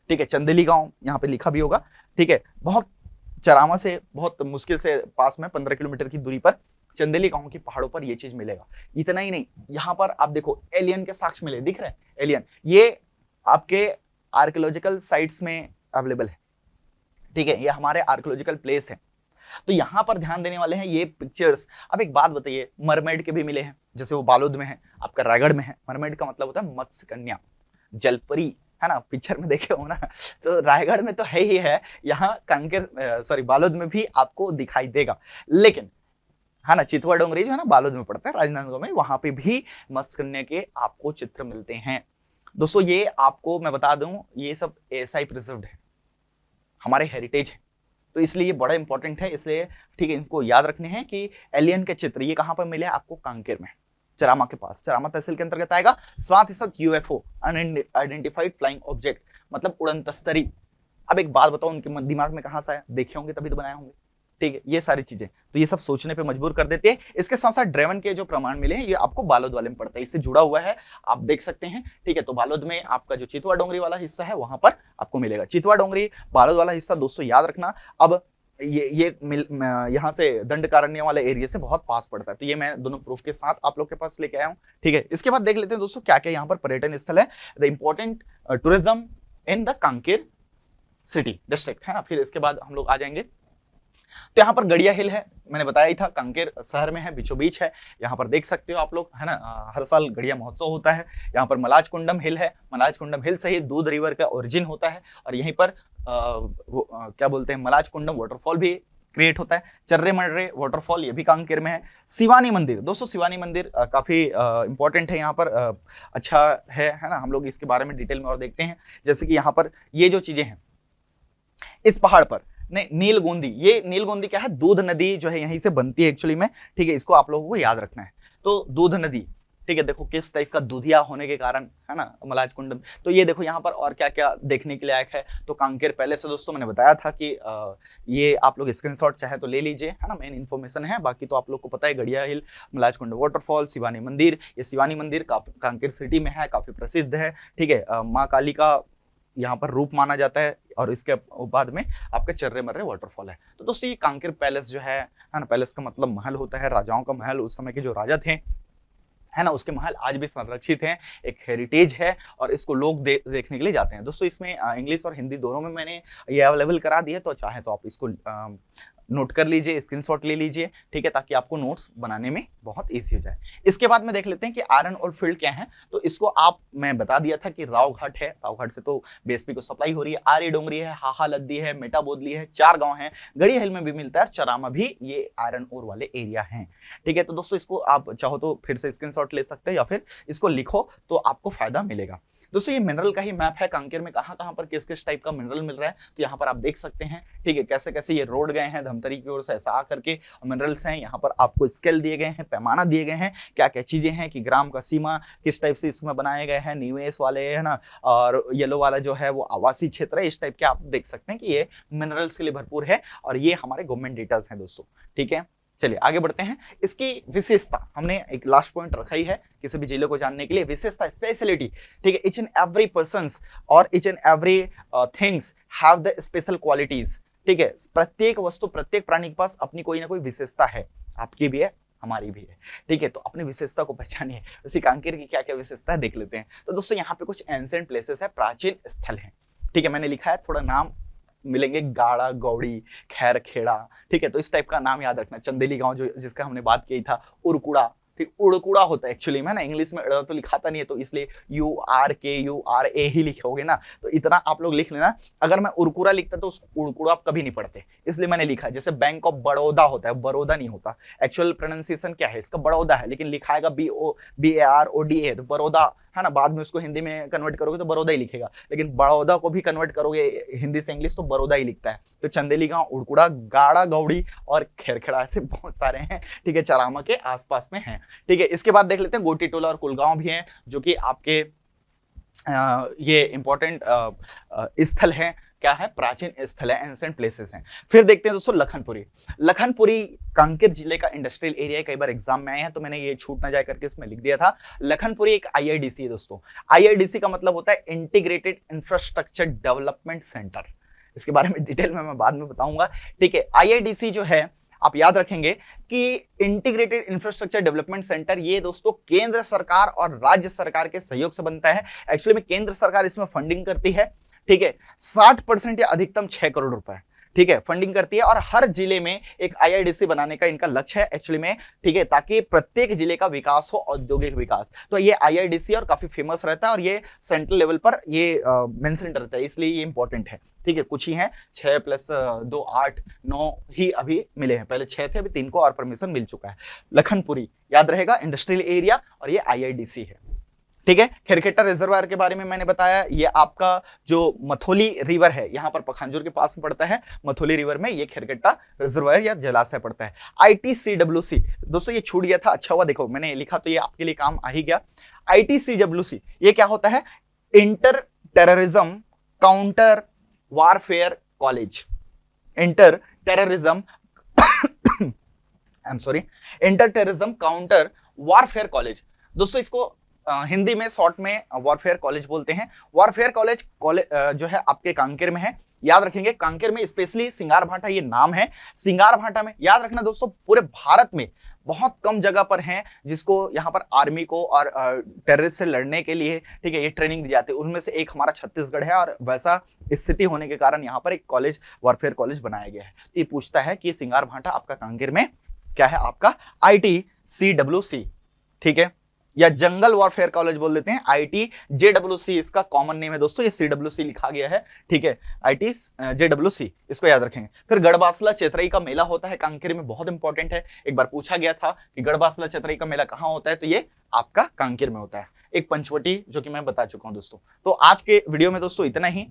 ठीक है। चंदेली गांव यहाँ पे लिखा भी होगा, ठीक है। बहुत चरामा से बहुत मुश्किल से पास में 15 किलोमीटर की दूरी पर चंदेली गांव की पहाड़ों पर ये चीज मिलेगा। इतना ही नहीं, यहाँ पर आप देखो एलियन के साक्ष्य मिले, दिख रहे हैं एलियन, ये आपके आर्कियोलॉजिकल साइट्स में अवेलेबल है, ठीक है। ये हमारे आर्कियोलॉजिकल प्लेस है, तो यहाँ पर ध्यान देने वाले हैं ये पिक्चर्स। अब एक बात बताइए, मरमेड के भी मिले हैं, जैसे वो बालोद में है, आपका रायगढ़ में है। मरमेड का मतलब होता है मत्स्य कन्या, जलपरी, है ना, पिक्चर में देखे हो ना, तो रायगढ़ में तो है ही है, यहाँ कांकेर सॉरी बालोद में भी आपको दिखाई देगा। लेकिन है ना, चितवा डोंगरी जो है ना बालोद में पड़ता है, राजनांदगांव में, वहां पे भी मत्स्य कन्या के आपको चित्र मिलते हैं दोस्तों। ये आपको मैं बता दूं, ये सब एएसआई प्रिजर्व्ड है, हमारे हेरिटेज है, तो इसलिए ये बड़ा इंपॉर्टेंट है, इसलिए ठीक है, इनको याद रखने हैं कि एलियन के चित्र ये कहां पर मिले, आपको कांकेर में, चरामा के पास, चरामा तहसील के अंतर्गत आएगा। साथ ही साथ यूएफओ, अनआइडेंटिफाइड फ्लाइंग ऑब्जेक्ट, मतलब उड़न तस्तरी। अब एक बात बताओ, उनके दिमाग में कहां से आया, देखे होंगे तभी तो बनाए होंगे, ठीक है। ये सारी चीजें तो ये सब सोचने पे मजबूर कर देते हैं। इसके साथ साथ ड्रेवन के जो प्रमाण मिले हैं ये आपको बालोद वाले में पड़ता है, इससे जुड़ा हुआ है, आप देख सकते हैं, ठीक है। तो बालोद में आपका जो चितवा डोंगरी वाला हिस्सा है वहां पर आपको मिलेगा। चितवा डोंगरी बालोद वाला हिस्सा दोस्तों याद रखना। अब ये यहाँ से दंडकारण्य वाले एरिया से बहुत पास पड़ता है, तो ये मैं दोनों प्रूफ के साथ आप लोग के पास लेके आया हूँ, ठीक है। इसके बाद देख लेते हैं दोस्तों क्या क्या यहाँ पर पर्यटन स्थल है, the important tourism in the Kanker city district, है ना। फिर इसके बाद हम लोग आ जाएंगे, तो यहाँ पर गड़िया हिल है, मैंने बताया ही था, कांकेर शहर में है, बीचों बीच है, यहाँ पर देख सकते हो आप लोग, है ना। हर साल गड़िया महोत्सव होता है। यहाँ पर मलाज कुंडम हिल है, मलाज कुंडम हिल से ही दूध रिवर का ओरिजिन होता है, और यहीं पर क्या बोलते हैं, मलाज कुंडम वाटरफॉल भी क्रिएट होता है। चर्रे मर्रे वाटरफॉल ये भी कांकेर में है। शिवानी मंदिर दोस्तों, शिवानी मंदिर काफी इंपॉर्टेंट है यहाँ पर, अच्छा है ना। हम लोग इसके बारे में डिटेल में और देखते हैं, जैसे कि यहाँ पर ये जो चीजें हैं, इस पहाड़ पर नहीं, नीलगोंदी, ये नीलगोंदी क्या है, दूध नदी जो है यहीं से बनती है एक्चुअली में, ठीक है, इसको आप लोगों को याद रखना है। तो दूध नदी, ठीक है, देखो किस टाइप का दूधिया होने के कारण, है ना, मलाज कुंड। तो ये देखो यहाँ पर और क्या क्या देखने के लायक है। तो कांकेर पैलेस से दोस्तों मैंने बताया था कि ये आप लोग स्क्रीनशॉट चाहे तो ले लीजिए, है ना, मेन इन्फॉर्मेशन है। बाकी तो आप लोग को पता है, गड़िया हिल, मलाज कुंड वाटरफॉल, शिवानी मंदिर। ये शिवानी मंदिर कांकेर सिटी में है, काफी प्रसिद्ध है, ठीक है। माँ काली का यहाँ पर रूप माना जाता है, और इसके बाद में आपके चर्रे मर्रे वाटरफॉल है। तो दोस्तों ये कांकेर पैलेस जो है ना, पैलेस का मतलब महल होता है, राजाओं का महल, उस समय के जो राजा थे, है ना, उसके महल आज भी संरक्षित हैं, एक हेरिटेज है, और इसको लोग देखने के लिए जाते हैं। दोस्तों इसमें इंग्लिश और हिंदी दोनों में मैंने ये अवेलेबल करा दिया है, तो चाहे तो आप इसको नोट कर लीजिए, स्क्रीनशॉट ले लीजिए, ठीक है, ताकि आपको नोट्स बनाने में बहुत ईजी हो जाए। इसके बाद में देख लेते हैं कि आयरन और फील्ड क्या है। तो इसको मैं बता दिया था कि राव घाट है, राव घाट से तो बीएसपी को सप्लाई हो रही है। आर्य डोंगरी है, हाहा लद्दी है, मेटा बोदली है, 4 गांव है, गड़ी हिल में भी मिलता है, चरामा भी, ये आयरन ओर वाले एरिया हैं, ठीक है। तो दोस्तों इसको आप चाहो तो फिर से स्क्रीनशॉट ले सकते हैं, या फिर इसको लिखो तो आपको फायदा मिलेगा। दोस्तों ये मिनरल का ही मैप है, कांकेर में कहां कहां पर किस किस टाइप का मिनरल मिल रहा है, तो यहाँ पर आप देख सकते हैं, ठीक है, कैसे कैसे ये रोड गए हैं धमतरी की ओर से, ऐसा आकर के मिनरल्स हैं। यहाँ पर आपको स्केल दिए गए हैं, पैमाना दिए गए हैं, क्या क्या चीजें हैं, कि ग्राम का सीमा किस टाइप से इसमें बनाए गए हैं, निवेश वाले, है ना, और येलो वाला जो है वो आवासीय क्षेत्र है। इस टाइप के आप देख सकते हैं कि ये मिनरल्स के लिए भरपूर है, और ये हमारे गवर्नमेंट डेटाज हैं दोस्तों, ठीक है। चलिए आगे बढ़ते हैं। इसकी विशेषता हमने एक लास्ट पॉइंट रखा ही है किसी भी जिले को जानने के लिए, विशेषता, स्पेशलिटी, ठीक है। ईच एंड एवरी पर्सन और each and every things have the special qualities, ठीक है। प्रत्येक वस्तु, प्रत्येक प्राणी के पास अपनी कोई ना कोई विशेषता है, आपकी भी है, हमारी भी है, ठीक है। तो अपनी विशेषता को पहचानिए। उसी कांकेर की क्या क्या विशेषता है देख लेते हैं। तो दोस्तों यहाँ पे कुछ एंशिएंट प्लेसेस है, प्राचीन स्थल है, ठीक है। मैंने लिखा है, थोड़ा नाम मिलेंगे, गाड़ा गौड़ी, खैर खेड़ा, ठीक है। तो इस टाइप का नाम याद रखना। चंदेली गांव जो जिसका हमने बात की था, उड़कुड़ा, ठीक, उड़कुड़ा होता है एक्चुअली में ना, इंग्लिश में तो लिखाता नहीं है, तो इसलिए URKURA ही लिखोगे ना, तो इतना आप लोग लिख लेना। अगर मैं उड़कुड़ा लिखता तो उड़कुड़ा आप कभी नहीं पढ़ते, इसलिए मैंने लिखा। जैसे बैंक ऑफ बड़ौदा होता है, बड़ौदा नहीं होता, एक्चुअल प्रोनाउंसिएशन क्या है इसका, बड़ौदा है, लेकिन लिखाएगा BARODA, तो बड़ौदा, है ना। बाद में उसको हिंदी में कन्वर्ट करोगे तो बड़ौदा ही लिखेगा, लेकिन बड़ौदा को भी कन्वर्ट करोगे हिंदी से इंग्लिश तो बड़ौदा ही लिखता है। तो चंदेली गांव, उड़कुड़ा, गाड़ा गौड़ी और खेरखेड़ा, ऐसे बहुत सारे हैं, ठीक है, चरामा के आसपास में हैं, ठीक है। इसके बाद देख लेते हैं गोटी टोला और कुलगांव भी हैं, जो कि आपके ये इंपॉर्टेंट स्थल है, क्या है, प्राचीन स्थल है, एंशिएंट प्लेसेस हैं। फिर देखते हैं दोस्तों लखनपुरी। लखनपुरी कांकेर जिले का इंडस्ट्रियल एरिया है, कई बार एग्जाम में आए हैं, तो मैंने ये छूट ना जाए करके इसमें लिख दिया था। लखनपुरी एक IIDC है दोस्तों। IIDC का मतलब होता है इंटीग्रेटेड इंफ्रास्ट्रक्चर डेवलपमेंट सेंटर। इसके बारे में डिटेल में मैं बाद में बताऊंगा, ठीक है। IIDC जो है, आप याद रखेंगे कि इंटीग्रेटेड इंफ्रास्ट्रक्चर डेवलपमेंट सेंटर, ये दोस्तों केंद्र सरकार और राज्य सरकार के सहयोग से बनता है। एक्चुअली में केंद्र सरकार इसमें फंडिंग करती है, ठीक है, 60% या अधिकतम 6 करोड़ रुपए, ठीक है, फंडिंग करती है। और हर जिले में एक IIDC बनाने का इनका लक्ष्य है एक्चुअली में, ठीक है, ताकि प्रत्येक जिले का विकास हो, औद्योगिक विकास। तो ये IIDC और काफी फेमस रहता है, और ये सेंट्रल लेवल पर ये मेंशन रहता है, इसलिए ये इंपॉर्टेंट है, ठीक है। कुछ ही हैं, 6 + 2 8 9 ही अभी मिले हैं, पहले 6 थे, अभी 3 को और परमिशन मिल चुका है। लखनपुरी याद रहेगा, इंडस्ट्रियल एरिया, और ये IIDC है, ठीक है। खेरखेटा रिजर्वायर के बारे में मैंने बताया, ये आपका जो मथोली रिवर है, यहाँ पर पखांजूर के पास में पड़ता है, मथोली रिवर में ये खेरखेटा रिजर्वायर या जलाशय पड़ता है। ITCWC दोस्तों ये छूट गया था, अच्छा हुआ, देखो मैंने लिखा तो ये आपके लिए काम आ ही गया। ITCWC ये क्या होता है, inter terrorism counter warfare college, inter terrorism inter terrorism counter warfare college. दोस्तों इसको हिंदी में शॉर्ट में वॉरफेयर कॉलेज बोलते हैं। वॉरफेयर कॉलेज जो है आपके कांकेर में है, याद रखेंगे। कांकेर में स्पेशली सिंगार भाटा ये नाम है। सिंगार भाटा में याद रखना दोस्तों, पूरे भारत में बहुत कम जगह पर हैं जिसको यहाँ पर आर्मी को और टेररिस्ट से लड़ने के लिए, ठीक है, ये ट्रेनिंग दी जाती है। उनमें से एक हमारा छत्तीसगढ़ है, और वैसा स्थिति होने के कारण यहाँ पर एक कॉलेज, वॉरफेयर कॉलेज बनाया गया है। ये पूछता है कि सिंगार भाटा आपका कांकेर में क्या है, आपका ITCWC, ठीक है, या जंगल वॉरफेयर कॉलेज बोल देते हैं, ITJWC इसका कॉमन नेम है दोस्तों, ये CWC लिखा गया है, ठीक है, ITJWC इसको याद रखेंगे। फिर गढ़बासला चेतरई का मेला होता है कांकेर में, बहुत इंपॉर्टेंट है। एक बार पूछा गया था कि गढ़बासला चेतरई का मेला कहाँ होता है, तो ये आपका कांकेर में होता है। एक पंचवटी जो कि मैं बता चुका हूं दोस्तों। तो आज के वीडियो में दोस्तों इतना ही।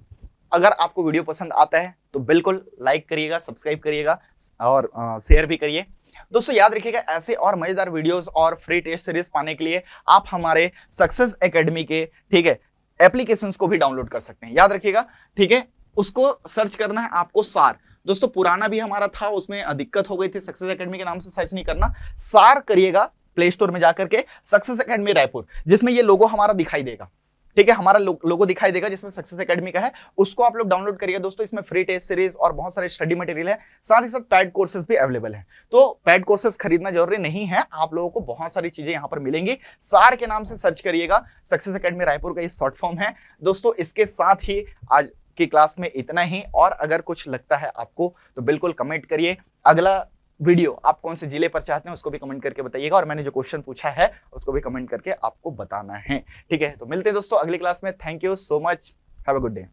अगर आपको वीडियो पसंद आता है तो बिल्कुल लाइक करिएगा, सब्सक्राइब करिएगा और शेयर भी करिए। दोस्तों याद रखिएगा, ऐसे और मजेदार वीडियोस और फ्री टेस्ट सीरीज पाने के लिए आप हमारे सक्सेस एकेडमी के, ठीक है, एप्लीकेशंस को भी डाउनलोड कर सकते हैं। याद रखिएगा, ठीक है, उसको सर्च करना है आपको सार। दोस्तों पुराना भी हमारा था, उसमें दिक्कत हो गई थी, सक्सेस एकेडमी के नाम से सर्च नहीं करना, सार करिएगा प्ले स्टोर में जाकर के, सक्सेस एकेडमी रायपुर, जिसमें ये लोगो हमारा दिखाई देगा, ठीक है, हमारा लोगो दिखाई देगा जिसमें सक्सेस एकेडमी का है, उसको आप लोग डाउनलोड करिएगा। दोस्तों इसमें फ्री टेस्ट सीरीज और बहुत सारे स्टडी मटेरियल है, साथ ही साथ पैड कोर्सेज भी अवेलेबल है। तो पैड कोर्सेज खरीदना जरूरी नहीं है, आप लोगों को बहुत सारी चीजें यहाँ पर मिलेंगी। सार के नाम से सर्च करिएगा, सक्सेस एकेडमी रायपुर का ये शॉर्ट फॉर्म है। दोस्तों इसके साथ ही आज की क्लास में इतना ही, और अगर कुछ लगता है आपको तो बिल्कुल कमेंट करिए। अगला वीडियो आप कौन से जिले पर चाहते हैं उसको भी कमेंट करके बताइएगा, और मैंने जो क्वेश्चन पूछा है उसको भी कमेंट करके आपको बताना है, ठीक है। तो मिलते हैं दोस्तों अगली क्लास में। Thank you so much, have a good day.